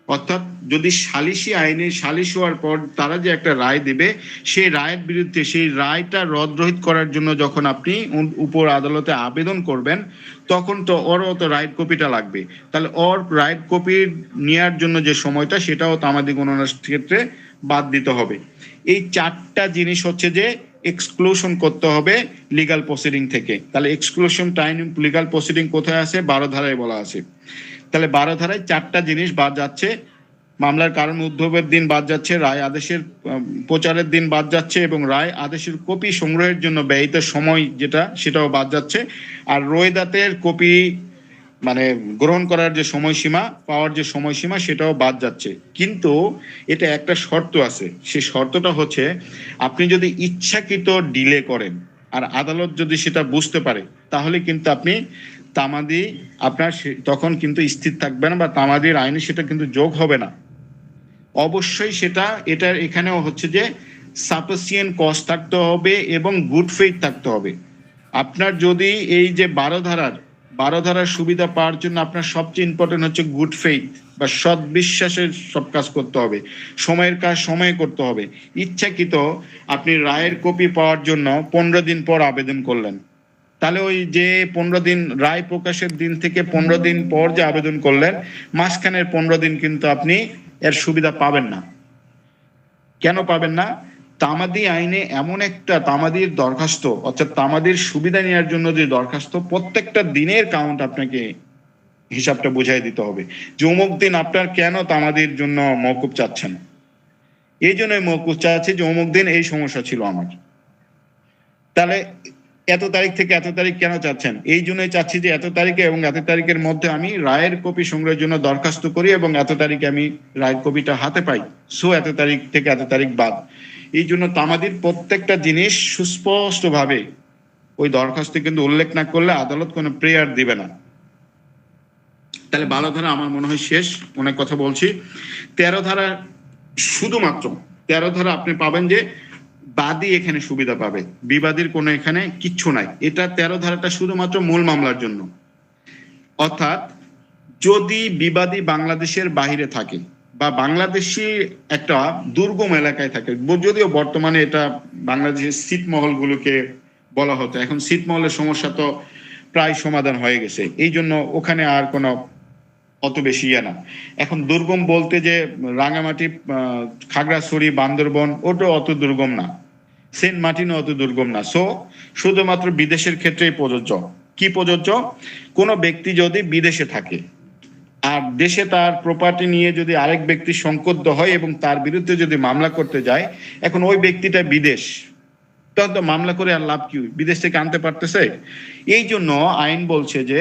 অর্থাৎ যদি সালিসি আইনে সালিস হওয়ার পর তারা যে একটা রায় দিবে, সেই রায়ের বিরুদ্ধে সেই রায়টা রদরহিত করার জন্য যখন আপনি উপর আদালতে আবেদন করবেন, তখন তো ওরও তো রাইট কপিটা লাগবে। তাহলে ওর রাইট কপি নেওয়ার জন্য যে সময়টা, সেটাও তামাদি গণনার ক্ষেত্রে বাদ দিতে হবে। এই 4টা জিনিস হচ্ছে যে এক্সক্লুশন করতে হবে লিগাল প্রসিডিং থেকে। তাহলে এক্সক্লুশন টাইম লিগাল প্রসিডিং কোথায় আছে? 12 ধারায় বলা আছে। তাহলে 12 ধারায় 4টা জিনিস বাদ যাচ্ছে। মামলার কারণ উদ্ভবের দিন বাদ যাচ্ছে, রায় আদেশের প্রচারের দিন বাদ যাচ্ছে, এবং রায় আদেশের কপি সংগ্রহের জন্য ব্যয়িত সময় যেটা, সেটাও বাদ যাচ্ছে। আর রোয়েদাতের কপি মানে গ্রহণ করার যে সময়সীমা, পাওয়ার যে সময়সীমা, সেটাও বাদ যাচ্ছে। কিন্তু এটা একটা শর্ত আছে, সেই শর্তটা হচ্ছে আপনি যদি ইচ্ছাকৃত ডিলে করেন আর আদালত যদি সেটা বুঝতে পারে, তাহলে কিন্তু আপনি তামাদি আপনার তখন কিন্তু স্থির থাকবে না, বা তামাদির আইনে সেটা কিন্তু যোগ হবে না। অবশ্যই সেটা এটার এখানেও হচ্ছে যে সাফিসিয়েন্ট কস্ট থাকতে হবে এবং গুড ফেইথ থাকতে হবে। আপনার যদি এই যে 12 ধারার সুবিধা পাওয়ার জন্য আপনার সবচেয়ে ইম্পর্টেন্ট হচ্ছে গুড ফেইথ বা সৎ বিশ্বাসের সব কাজ করতে হবে, সময়ের কাজ সময়ে করতে হবে। ইচ্ছাকৃত আপনি রায়ের কপি পাওয়ার জন্য 15 দিন পর আবেদন করলেন, তাহলে ওই যে 15 দিন রায় প্রকাশের দিন থেকে 15 দিন পর যে আবেদন করলেন, মাঝখানের 15 দিন কিন্তু আপনি এর সুবিধা পাবেন না। কেন পাবেন না? তামাদি আইনে এমন একটা তামাদির দরখাস্ত, অর্থাৎ তামাদির সুবিধা নেওয়ার জন্য যে দরখাস্ত, প্রত্যেকটা দিনের কাউন্ট আপনাকে হিসাবটা বুঝাই দিতে হবে যে অমুক দিন আপনার কেন তামাদির জন্য মওকুফ চাচ্ছেন। এই জন্যই মওকুফ চাচ্ছি যে অমুক দিন এই সমস্যা ছিল আমার। তাহলে এত তারিখ থেকে এত তারিখ কেন চাচ্ছেন? এই জন্যই চাচ্ছি যে এত তারিখে এবং এত তারিখের মধ্যে আমি রায়ের কপি সংগ্রহের জন্য দরখাস্ত করি এবং এত তারিখে আমি রায়ের কপিটা হাতে পাই, সো এত তারিখ থেকে এত তারিখ বাদ। এই জন্য তামাদির প্রত্যেকটা জিনিস সুস্পষ্টভাবে ওই দরখাস্তে কিন্তু উল্লেখ না করলে আদালত কোনো প্রেয়ার দিবে না। তাহলে 12 ধারা আমার মনে হয় শেষ, অনেক কথা বলছি। 13 ধারা শুধুমাত্র 13 ধারা আপনি পাবেন যে বাদী এখানে সুবিধা পাবে, বিবাদীর কোনো এখানে কিচ্ছু নাই। এটা 13 ধারাটা শুধুমাত্র মূল মামলার জন্য। অর্থাৎ যদি বিবাদী বাংলাদেশের বাহিরে থাকে বা বাংলাদেশি একটা দুর্গম এলাকায় থাকে, যদিও বর্তমানে এটা বাংলাদেশের ছিটমহলগুলোকে বলা হতো, এখন ছিটমহলের সমস্যা তো প্রায় সমাধান হয়ে গেছে, এই জন্য ওখানে আর কোনো অত বেশি ইয়ে না। এখন দুর্গম বলতে যে রাঙামাটি, খাগড়াছড়ি, বান্দরবন, ওটা অত দুর্গম না, সেন্ট মার্টিনও অত দুর্গম না। সো শুধুমাত্র বিদেশের ক্ষেত্রেই প্রযোজ্য। কি প্রযোজ্য? কোনো ব্যক্তি যদি বিদেশে থাকে আর দেশে তার প্রপার্টি নিয়ে যদি আরেক ব্যক্তি সংকট হয় এবং তার বিরুদ্ধে যদি মামলা করতে যায়, এখন ওই ব্যক্তিটা বিদেশ, তখন তো মামলা করে আর লাভ কি? বিদেশ থেকে আনতে পারতেছে। এই জন্য আইন বলছে যে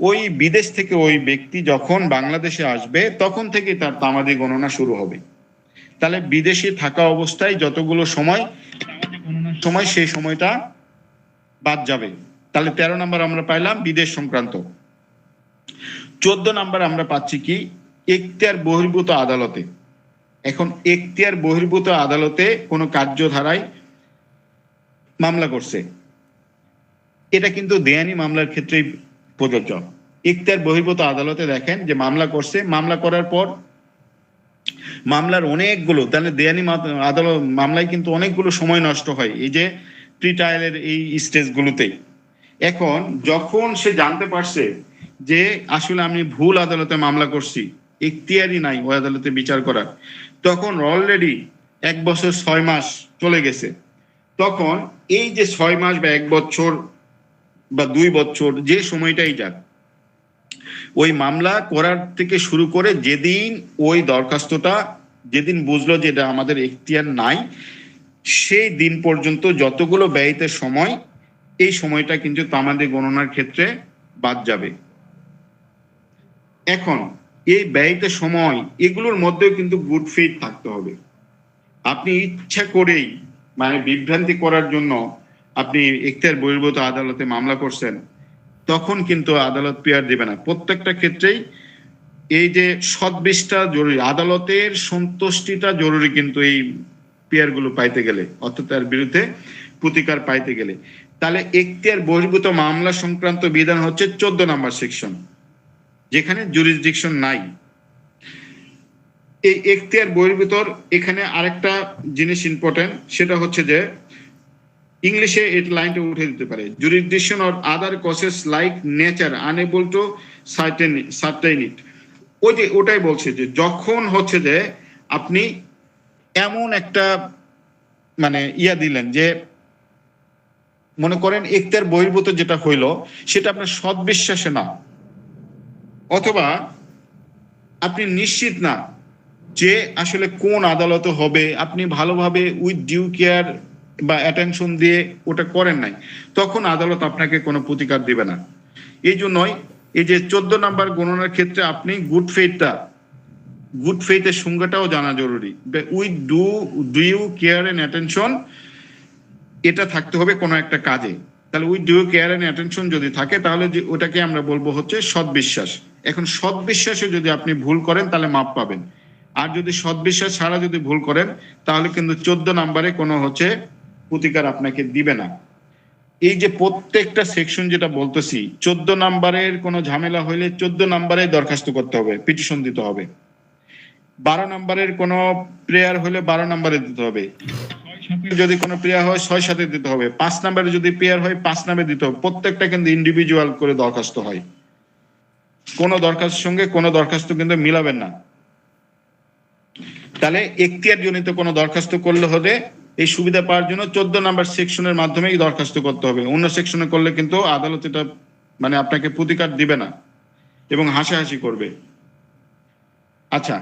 ওই বিদেশ থেকে ওই ব্যক্তি যখন বাংলাদেশে আসবে তখন থেকে তার তামাদি গণনা শুরু হবে। তাহলে বিদেশে থাকা অবস্থায় যতগুলো সময় সেই সময়টা বাদ যাবে। তাহলে 13 নম্বর আমরা পাইলাম বিদেশ সংক্রান্ত। 14 নম্বর আমরা পাচ্ছি কি? এখতিয়ার বহির্ভূত আদালতে। এখন এখতিয়ার বহির্ভূত আদালতে কোনো কার্যধারায় মামলা করছে, এটা কিন্তু দেয়ানি মামলার ক্ষেত্রেই প্রযোজ্য। এখতিয়ার বহির্ভূত আদালতে দেখেন যে মামলা করছে, মামলা করার পর মামলার অনেকগুলো, তাহলে দেয়ানি আদালত মামলায় কিন্তু অনেকগুলো সময় নষ্ট হয় এই যে প্রি ট্রায়ালের এই স্টেজগুলোতেই। এখন যখন সে জানতে পারছে যে আসলে আমি ভুল আদালতে মামলা করছি, এখতিয়ারই নাই ওই আদালতে বিচার করার, তখন অলরেডি 1 বছর 6 মাস চলে গেছে, তখন এই যে 6 মাস বা 1 বছর বা 2 বছর যে সময়টাই যাক, ওই মামলা করার থেকে শুরু করে যেদিন ওই দরখাস্তটা যেদিন বুঝলো যে এটা আমাদের এখতিয়ার নাই, সেই দিন পর্যন্ত যতগুলো ব্যয়িতের সময়, এই সময়টা কিন্তু তামাদি গণনার ক্ষেত্রে বাদ যাবে। এখন এই ব্যয়িতের সময় এগুলোর মধ্যেও কিন্তু গুড ফেইথ থাকতে হবে। আপনি ইচ্ছা করেই মানে বিভ্রান্তি করার জন্য আপনি এখতিয়ার বহির্ভূত আদালতে মামলা করছেন, তখন কিন্তু আদালত পিয়ার দেবে না। প্রত্যেকটা ক্ষেত্রেই এই যে সদ্বিশটা জরুরি, আদালতের সন্তুষ্টিটা জরুরি কিন্তু এই পিয়ার গুলো পাইতে গেলে, অর্থাৎ তার বিরুদ্ধে প্রতিকার পাইতে গেলে। তাহলে এখতিয়ার বহির্ভূত মামলা সংক্রান্ত বিধান হচ্ছে 14 নম্বর সেকশন, যেখানে জুরিসডিকশন নাই। এই এখতিয়ার বহির্ভূতর এখানে আরেকটা জিনিস ইম্পর্টেন্ট, সেটা হচ্ছে যে ইংলিশে এই লাইনটা উঠে দিতে পারে, jurisdiction or other causes like nature unable to certain it. ওই যে ওটাই বলছে যে যখন হচ্ছে যে আপনি এমন একটা মানে দিলেন যে মনে করেন এখতিয়ার বহির্ভূত যেটা হইলো সেটা আপনার সদ্বিশ্বাসে না, অথবা আপনি নিশ্চিত না যে আসলে কোন আদালতে হবে, আপনি ভালোভাবে উইথ ডিউ কেয়ার বা অ্যাটেনশন দিয়ে ওটা করেন নাই, তখন আদালত আপনাকে কোনো প্রতিকার দিবে না। এই জন্যই এই যে 14 নম্বর গণনার ক্ষেত্রে আপনি গুড ফেইথের সংজ্ঞাটাও জানা জরুরি। With due care and attention এটা থাকতে হবে কোনো একটা কাজে। তাহলে with due care and attention যদি থাকে তাহলে ওটাকে আমরা বলবো হচ্ছে সদ্বিশ্বাস। এখন সদ্বিশ্বাসে যদি আপনি ভুল করেন তাহলে মাপ পাবেন, আর যদি সদ্বিশ্বাস ছাড়া যদি ভুল করেন তাহলে কিন্তু 14 নম্বরে কোনো হচ্ছে প্রতিকার আপনাকে দিবে না। এই যে প্রত্যেকটা সেকশন যেটা বলতেছি, 14 নম্বরের কোনো ঝামেলা হইলে 14 নম্বরে দরখাস্ত করতে হবে, পিটিশন দিতে হবে। 12 নম্বরের কোনো প্রেয়ার হলে 12 নম্বরে দিতে হবে, যদি কোনো প্রেয়ার হয় 6 সাথে দিতে হবে, 5 নম্বরে যদি প্রেয়ার হয় 5 নম্বরে দিতে হবে। প্রত্যেকটা কিন্তু ইন্ডিভিজুয়াল করে দরখাস্ত হয়, কোনো দরখাস্তের সঙ্গে কোনো দরখাস্ত কিন্তু মিলাবেন না। তাহলে এখতিয়ার জনিত কোনো দরখাস্ত করলে হলে এই সুবিধা পাওয়ার জন্য 14 নম্বর সেকশনের মাধ্যমেই দরখাস্ত করতে হবে। অন্য সেকশনে করলে কিন্তু আদালত এটা মানে আপনাকে প্রতিকার দিবে না এবং হাসাহাসি করবে। আচ্ছা,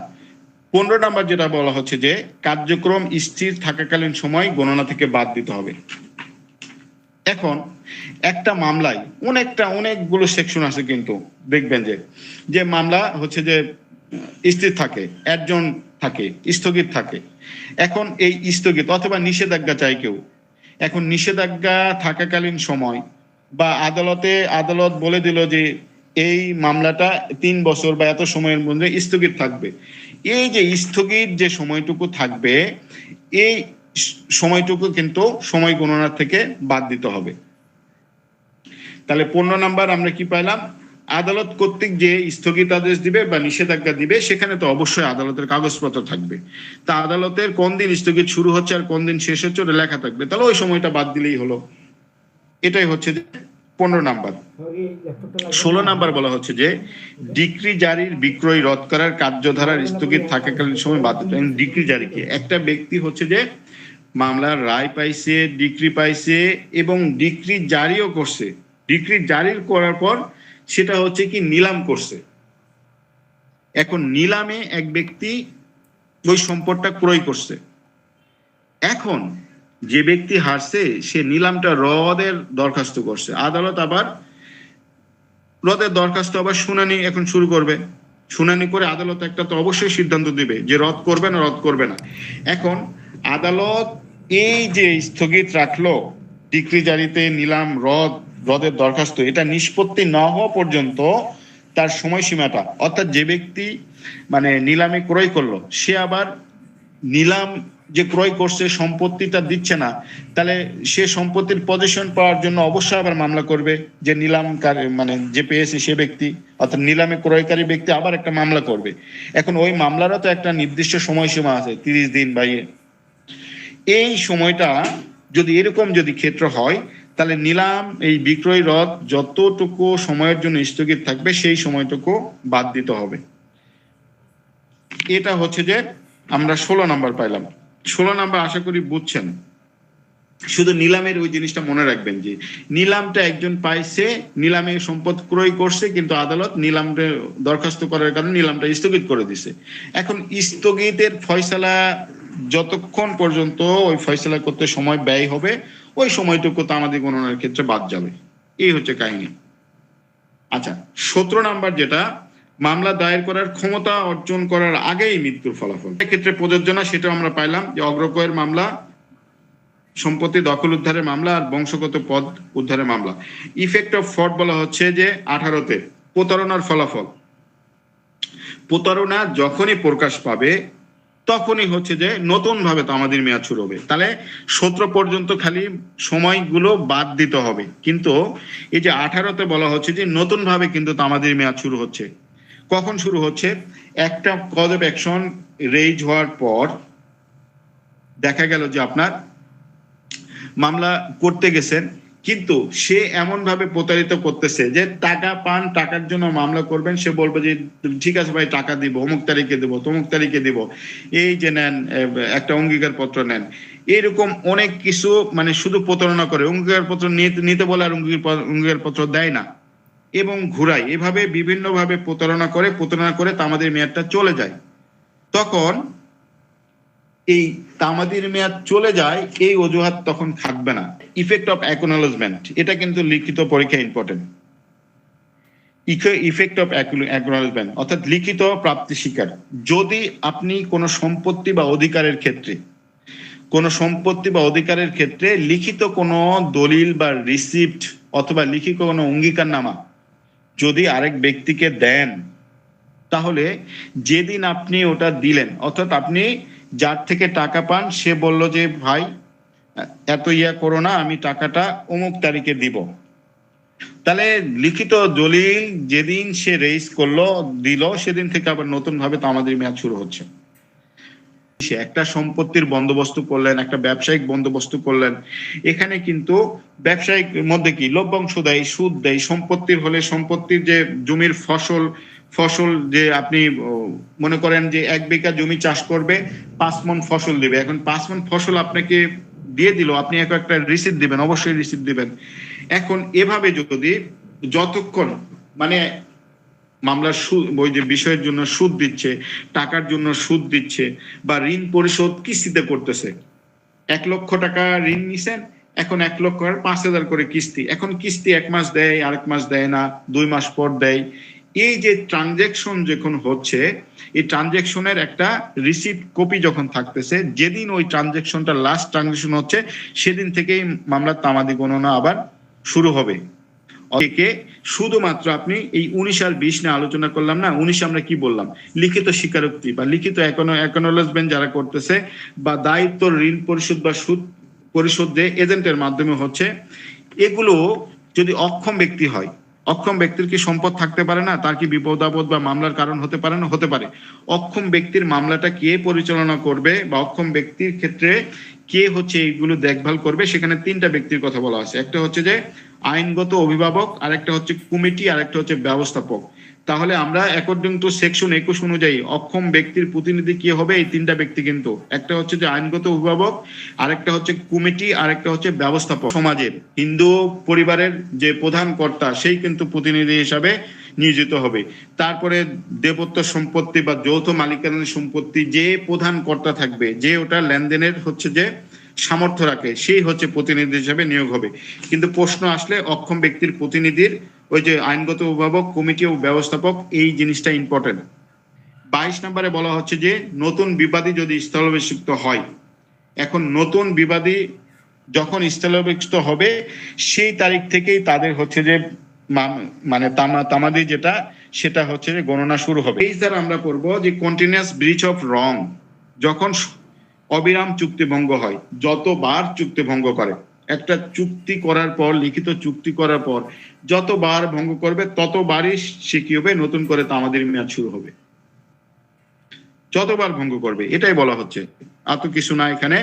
15 নম্বর যেটা বলা হচ্ছে যে কার্যক্রম স্থির থাকাকালীন সময় গণনা থেকে বাদ দিতে হবে। এখন একটা মামলায় অনেকগুলো সেকশন আছে, কিন্তু দেখবেন যে মামলা হচ্ছে যে স্থির থাকে, একজন থাকে, স্থগিত থাকে। এখন এই স্থগিত অথবা নিষেধাজ্ঞা চাই কেউ। এখন নিষেধাজ্ঞা থাকাকালীন সময় বা আদালত বলে দিল যে এই মামলাটা 3 বছর বা এত সময়ের মধ্যে স্থগিত থাকবে। এই যে স্থগিত যে সময়টুকু থাকবে, এই সময়টুকু কিন্তু সময় গণনা থেকে বাদ দিতে হবে। তাহলে 15 নাম্বার আমরা কি পাইলাম, আদালত কর্তৃক যে স্থগিতাদেশ দিবে বা নিষেধাজ্ঞা দিবে সেখানে তো অবশ্যই আদালতের কাগজপত্র থাকবে। তা আদালতের কোন দিন স্থগিত শুরু হচ্ছে আর কোন দিন শেষ হচ্ছে ওটা লেখা থাকবে, তাহলে ওই সময়টা বাদ দিলেই হলো। এটাই হচ্ছে 15 নাম্বার। 16 নাম্বার বলা হচ্ছে যে ডিক্রি জারির বিক্রয় রদ করার কার্যধারার স্থগিত থাকাকালীন সময় বাদ দিতে। ডিক্রি জারি কি, একটা ব্যক্তি হচ্ছে যে মামলার রায় পাইছে, ডিক্রি পাইছে এবং ডিক্রি জারিও করছে। ডিক্রি জারি করার পর সেটা হচ্ছে কি নিলাম করছে। এখন নিলামে এক ব্যক্তি ওই সম্পদটা ক্রয় করছে। এখন যে ব্যক্তি হারছে সে নিলামটা রদের দরখাস্ত করছে। আদালত আবার রদের দরখাস্ত আবার শুনানি এখন শুরু করবে। শুনানি করে আদালত একটা তো অবশ্যই সিদ্ধান্ত দিবে যে রদ করবে না রদ করবে না। এখন আদালত এই যে স্থগিত রাখলো ডিক্রি জারিতে নিলাম রদের দরখাস্ত, এটা নিষ্পত্তি না হওয়া পর্যন্ত তার সময়সীমাটা, অর্থাৎ যে ব্যক্তি মানে নিলামে ক্রয় করলো সে আবার নিলাম যে ক্রয় করছে সম্পত্তিটা দিচ্ছে না, তাহলে সে সম্পত্তির পজিশন পাওয়ার জন্য অবশ্যই আবার মামলা করবে। যে নিলাম মানে যে পেয়েছে সে ব্যক্তি, অর্থাৎ নিলামে ক্রয়কারী ব্যক্তি আবার একটা মামলা করবে। এখন ওই মামলারও তো একটা নির্দিষ্ট সময়সীমা আছে, 30 দিন বা এই সময়টা যদি এরকম যদি ক্ষেত্র হয় তাহলে নিলাম এই বিক্রয় রদ যতটুকু সময়ের জন্য স্থগিত থাকবে সেই সময়টুকু বাদ দিতে হবে। এটা হচ্ছে যে আমরা 16 নাম্বার পাইলাম। 16 নাম্বার আশা করি বুঝছেন। শুধু নিলামের ওই জিনিসটা মনে রাখবেন যে নিলামটা একজন পাইছে, নিলামে সম্পদ ক্রয় করছে, কিন্তু আদালত নিলামটা দরখাস্ত করার কারণে নিলামটা স্থগিত করে দিছে। এখন স্থগিতের ফয়সালা যতক্ষণ পর্যন্ত ওই ফয়সালা করতে সময় ব্যয় হবে, ওই সময়টুকু তামাদি গণনার ক্ষেত্রে বাদ যাবে। এই হচ্ছে কাহিনী। আচ্ছা, 17 নাম্বার যেটা, মামলা দায়ের করার ক্ষমতা অর্জন করার আগেই মৃত্যুর ফলাফল এক্ষেত্রে প্রযোজ্য না, সেটা আমরা পাইলাম যে অগ্রকয়ের মামলা, সম্পত্তি দখল উদ্ধারের মামলা আর বংশগত পদ উদ্ধারের মামলা। ইফেক্ট অফ ফ্রড বলা হচ্ছে যে 18তে প্রতারণার ফলাফল। প্রতারণা যখনই প্রকাশ পাবে তখনই হচ্ছে যে নতুন ভাবে তামাদির মেয়াদ শুরু হবে। তাহলে 17 পর্যন্ত খালি সময়গুলো বাদ দিতে হবে, কিন্তু এই যে 18তে বলা হচ্ছে যে নতুন ভাবে কিন্তু তামাদির মেয়াদ শুরু হচ্ছে। কখন শুরু হচ্ছে? একটা কজ অফ অ্যাকশন রেজ হওয়ার পর দেখা গেল যে আপনার মামলা করতে গেছেন, কিন্তু সে এমন ভাবে প্রতারিত করতেছে যে টাকা পান, টাকার জন্য মামলা করবেন, সে বলবে যে ঠিক আছে ভাই টাকা দিব, অমুক তারিখে দিব, তমুক তারিখে দিব, এই যে নেন একটা অঙ্গীকার পত্র নেন, এরকম অনেক কিছু, মানে শুধু প্রতারণা করে। অঙ্গীকার পত্র নিতে বলে আর অঙ্গীকার পত্র দেয় না এবং ঘুরায়। এভাবে বিভিন্ন ভাবে প্রতারণা করে তামাদির মেয়াদটা চলে যায়। তখন এই তামাদির মেয়াদ চলে যায়, এই অজুহাত তখন থাকবে না। ইফেক্ট অফ অ্যাকনোলেজমেন্ট, এটা কিন্তু লিখিত পরীক্ষা ইম্পর্টেন্ট। ইফেক্ট অফ অ্যাকনোলেজমেন্ট অর্থাৎ লিখিত প্রাপ্তি স্বীকার। যদি আপনি কোনো সম্পত্তি বা অধিকারের ক্ষেত্রে লিখিত কোনো দলিল বা রিসিপ্ট অথবা লিখিত কোনো অঙ্গীকারনামা যদি আরেক ব্যক্তিকে দেন, তাহলে যেদিন আপনি ওটা দিলেন, অর্থাৎ আপনি যার থেকে টাকা পান, সে বলল যে ভাই এত করো না, আমি টাকাটা অমুক তারিখে দিব, তাহলে লিখিত দলিল যেদিন সে রেইজ করলো দিল, সেদিন থেকে আবার নতুন ভাবে তামাদির মেয়াদ শুরু হচ্ছে। সে একটা সম্পত্তির বন্দোবস্ত করলেন, একটা ব্যবসায়িক বন্দোবস্ত করলেন, এখানে কিন্তু ব্যবসায়িক মধ্যে কি লভ্যাংশ দেয়, সুদ দেয়। সম্পত্তির হলে সম্পত্তির যে জমির ফসল যে আপনি মনে করেন যে 1 বিঘা জমি চাষ করবে, 5 মণ ফসল দিবে। এখন 5 মণ ফসল আপনাকে দিয়ে দিল, আপনি একটা রিসিপ্ট দিবেন, অবশ্যই রিসিপ্ট দিবেন। এখন এভাবে যদি যতক্ষণ মানে মামলার ওই যে বিষয়ের জন্য সুদ দিচ্ছে, টাকার জন্য সুদ দিচ্ছে, বা ঋণ পরিশোধ কিস্তিতে করতেছে, 1 লক্ষ টাকা ঋণ নিছেন, এখন 1 লক্ষ 5,000 করে কিস্তি। এখন কিস্তি 1 মাস দেয়, আরেক মাস দেয় না, 2 মাস পর দেয়। এই যে ট্রানজেকশন যখন হচ্ছে, এই ট্রানজেকশনের একটা রিসিপ্ট কপি যখন থাকতেছে, যেদিন ওই ট্রানজেকশনটা লাস্ট ট্রানজেকশন হচ্ছে, সেদিন থেকেই মামলার তামাদি গণনা আবার শুরু হবে। শুধুমাত্র আপনি এই 19 আর 20 নিয়ে আলোচনা করলাম না, 19 আমরা কি বললাম, লিখিত স্বীকারোক্তি বা লিখিত অ্যাকনোলেজমেন্ট যারা করতেছে, বা দায়িত্ব ঋণ পরিশোধ বা সুদ পরিশোধ যে এজেন্টের মাধ্যমে হচ্ছে, এগুলো যদি অক্ষম ব্যক্তি হয়, অক্ষম ব্যক্তির কি সম্পদ থাকতে পারে না? তার কি বিপদ আপদ বা মামলার কারণ হতে পারে না? হতে পারে। অক্ষম ব্যক্তির মামলাটা কে পরিচালনা করবে বা অক্ষম ব্যক্তির ক্ষেত্রে কে হচ্ছে এইগুলো দেখভাল করবে, সেখানে 3টা ব্যক্তির কথা বলা আছে। একটা হচ্ছে যে আইনগত অভিভাবক, আরেকটা হচ্ছে কমিটি, আরেকটা হচ্ছে ব্যবস্থাপক। তাহলে আমরা অ্যাকর্ডিং টু সেকশন 21 অনুযায়ী অক্ষম ব্যক্তির প্রতিনিধি কি হবে? এই 3টা ব্যক্তি কিন্তু, একটা হচ্ছে যে আইনগত অভিভাবক, আরেকটা হচ্ছে কমিটি, আরেকটা হচ্ছে ব্যবস্থাপক। সমাজের হিন্দু পরিবারের যে প্রধান কর্তা, সেই কিন্তু প্রতিনিধি হিসাবে নিয়োজিত হবে। তারপরে দেবত্ব সম্পত্তি বা যৌথ মালিকানার সম্পত্তি যে প্রধান কর্তা থাকবে, যে ওটা লেনদেনের হচ্ছে যে সামর্থ্য রাখে, সেই হচ্ছে প্রতিনিধি হিসেবে নিয়োগ হবে। কিন্তু প্রশ্ন আসলে অক্ষম ব্যক্তির প্রতিনিধির ওই যে আইনগত অভিভাবক, কমিটি ও ব্যবস্থাপক, এই জিনিসটা ইম্পর্টেন্ট। 22 নম্বরে বলা হচ্ছে যে নতুন বিবাদী যদি স্থলাভিষিক্ত হয়, এখন নতুন বিবাদী যখন স্থলাভিষিক্ত হবে, সেই তারিখ থেকেই তাদের হচ্ছে যে মানে তামাদি যেটা, সেটা হচ্ছে যে গণনা শুরু হবে। এই স্যার আমরা পড়বো যে কন্টিনিউয়াস ব্রিচ অফ রং, যখন অবিরাম চুক্তি ভঙ্গ হয়, যতবার চুক্তি ভঙ্গ করে, একটা চুক্তি করার পর, লিখিত চুক্তি করার পর যতবার ভঙ্গ করবে, ততবারই সে কি হবে, নতুন করে তামাদির মেয়াদ শুরু হবে। যতবার ভঙ্গ করবে, এটাই বলা হচ্ছে, আর তো কিছু না এখানে।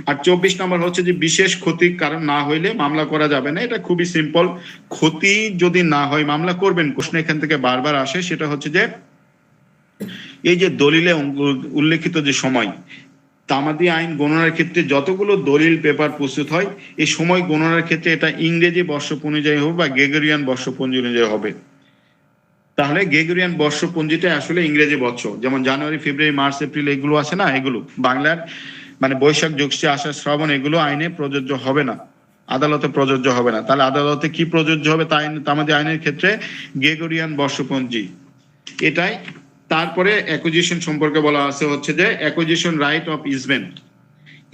আর 24 নম্বর হচ্ছে যে বিশেষ ক্ষতির কারণ না হইলে মামলা করা যাবে না। এটা খুবই সিম্পল, ক্ষতি যদি না হয় মামলা করবেন। প্রশ্ন এখান থেকে বারবার আসে, সেটা হচ্ছে যে এই যে দলিলে উল্লেখিত যে সময়, তামাদি আইন গণনার ক্ষেত্রে যতগুলো দলিল পেপার প্রস্তুত হয় এই সময় গণনার ক্ষেত্রে এটা ইংরেজি বর্ষ অনুযায়ী হবে বা গ্রেগরিয়ান বর্ষপঞ্জি অনুযায়ী হবে। তাহলে গ্রেগরিয়ান বর্ষপঞ্জিটা আসলে ইংরেজি বছর, যেমন জানুয়ারি, ফেব্রুয়ারি, মার্চ, এপ্রিল এগুলো আছে না, এগুলো বাংলার মানে বৈশাখ, জ্যৈষ্ঠ, আষাঢ়, শ্রাবণ এগুলো আইনে প্রযোজ্য হবে না, আদালতে প্রযোজ্য হবে না। তাহলে আদালতে কি প্রযোজ্য হবে তামাদি আইনের ক্ষেত্রে গ্রেগরিয়ান বর্ষপঞ্জি এটাই। তারপরে অ্যাকুইজিশন সম্পর্কে বলা আছে হচ্ছে যে অ্যাকুইজিশন রাইট অফ ইজমেন্ট।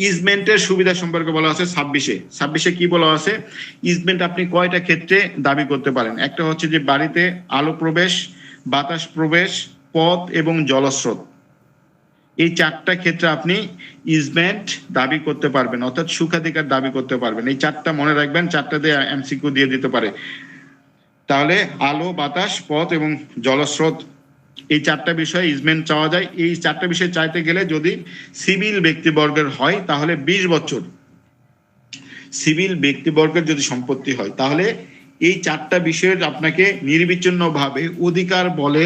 ইজমেন্টের সুবিধা সম্পর্কে বলা আছে 26-এ কি বলা আছে, ইজমেন্ট আপনি কয়টা ক্ষেত্রে দাবি করতে পারেন। একটা হচ্ছে যে বাড়িতে আলো প্রবেশ, বাতাস প্রবেশ, পথ এবং জলস্রোত, এই 4টা ক্ষেত্রে আপনি ইজমেন্ট দাবি করতে পারবেন, অর্থাৎ সুখাধিকার দাবি করতে পারবেন। এই 4টা মনে রাখবেন, 4টা দিয়ে এমসিকিউ দিয়ে দিতে পারে। তাহলে আলো, বাতাস, পথ এবং জলস্রোত, এই 4টা বিষয়ে ইজমেন্ট চাওয়া যায়। এই 4টা বিষয় চাইতে গেলে যদি সিভিল ব্যক্তিবর্গের হয় তাহলে 20 বছর, সিভিল ব্যক্তিবর্গের যদি সম্পত্তি হয় তাহলে এই 4টা বিষয়ের আপনাকে নির্বিচ্ছিন্নভাবে অধিকার বলে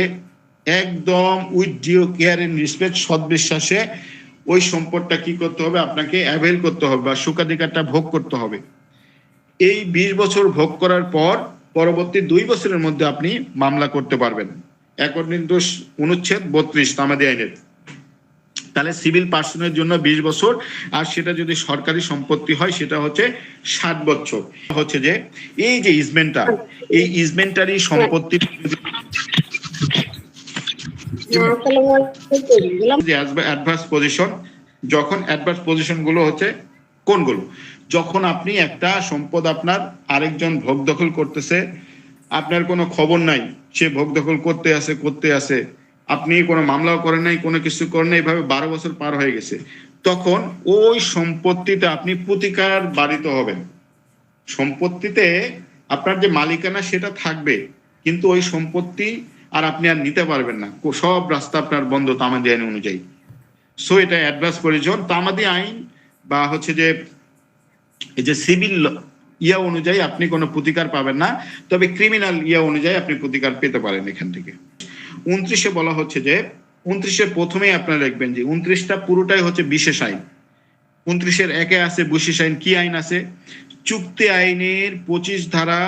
একদম with due care and respect, সদ্বিশ্বাসে ওই সম্পদটা কি করতে হবে, আপনাকে অ্যাভেল করতে হবে বা সুখাধিকারটা ভোগ করতে হবে। এই 20 বছর ভোগ করার পর পরবর্তী 2 বছরের মধ্যে আপনি মামলা করতে পারবেন অ্যাকর্ডিং টু অনুচ্ছেদ 32 তামাদি আইনের। তাহলে সিভিল পার্সনের জন্য 20 বছর, আর সেটা যদি সরকারি সম্পত্তি হয় সেটা হচ্ছে 60 বছর। হচ্ছে যে এই যে ইজমেন্টটা, এই ইজমেন্টারি সম্পত্তি অ্যাডভার্স পজিশন, যখন অ্যাডভার্স পজিশন গুলো হচ্ছে কোনগুলো, যখন আপনি একটা সম্পদ আপনার আরেকজন ভোগ দখল করতেছে, আপনার কোনো খবর নাই, সে ভোগ দখল করতে আসে, আপনি কোনো মামলাও করেন নাই, কোনো কিছু করেন নাই, এইভাবে 12 বছর পার হয়ে গেছে, তখন ওই সম্পত্তিতে আপনি প্রতিকার বাড়িতে হবেন। সম্পত্তিতে আপনার যে মালিকানা সেটা থাকবে, কিন্তু ওই সম্পত্তি আর আপনি আর নিতে পারবেন না, সব রাস্তা আপনার বন্ধ তামাদি আইন অনুযায়ী। সো এটা অ্যাডভার্স পজিশন। তামাদি আইন বা হচ্ছে যে এই যে সিভিল ইয়া অনুযায়ী আপনি কোনো প্রতিকার পাবেন না, তবে ক্রিমিনাল ইয়া অনুযায়ী আপনি প্রতিকার পেতে পারেন এখান থেকে। 29-এ বলা হচ্ছে যে 29-এর প্রথমেই আপনারা লিখবেন যে 29টা পুরোটাই হচ্ছে বিশেষ আইন। 29-এর 1-এ আছে বিশেষ আইন। কি আইন আছে? চুক্তি আইনের 25 ধারা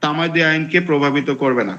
তামাদি আইনকে প্রভাবিত করবে না।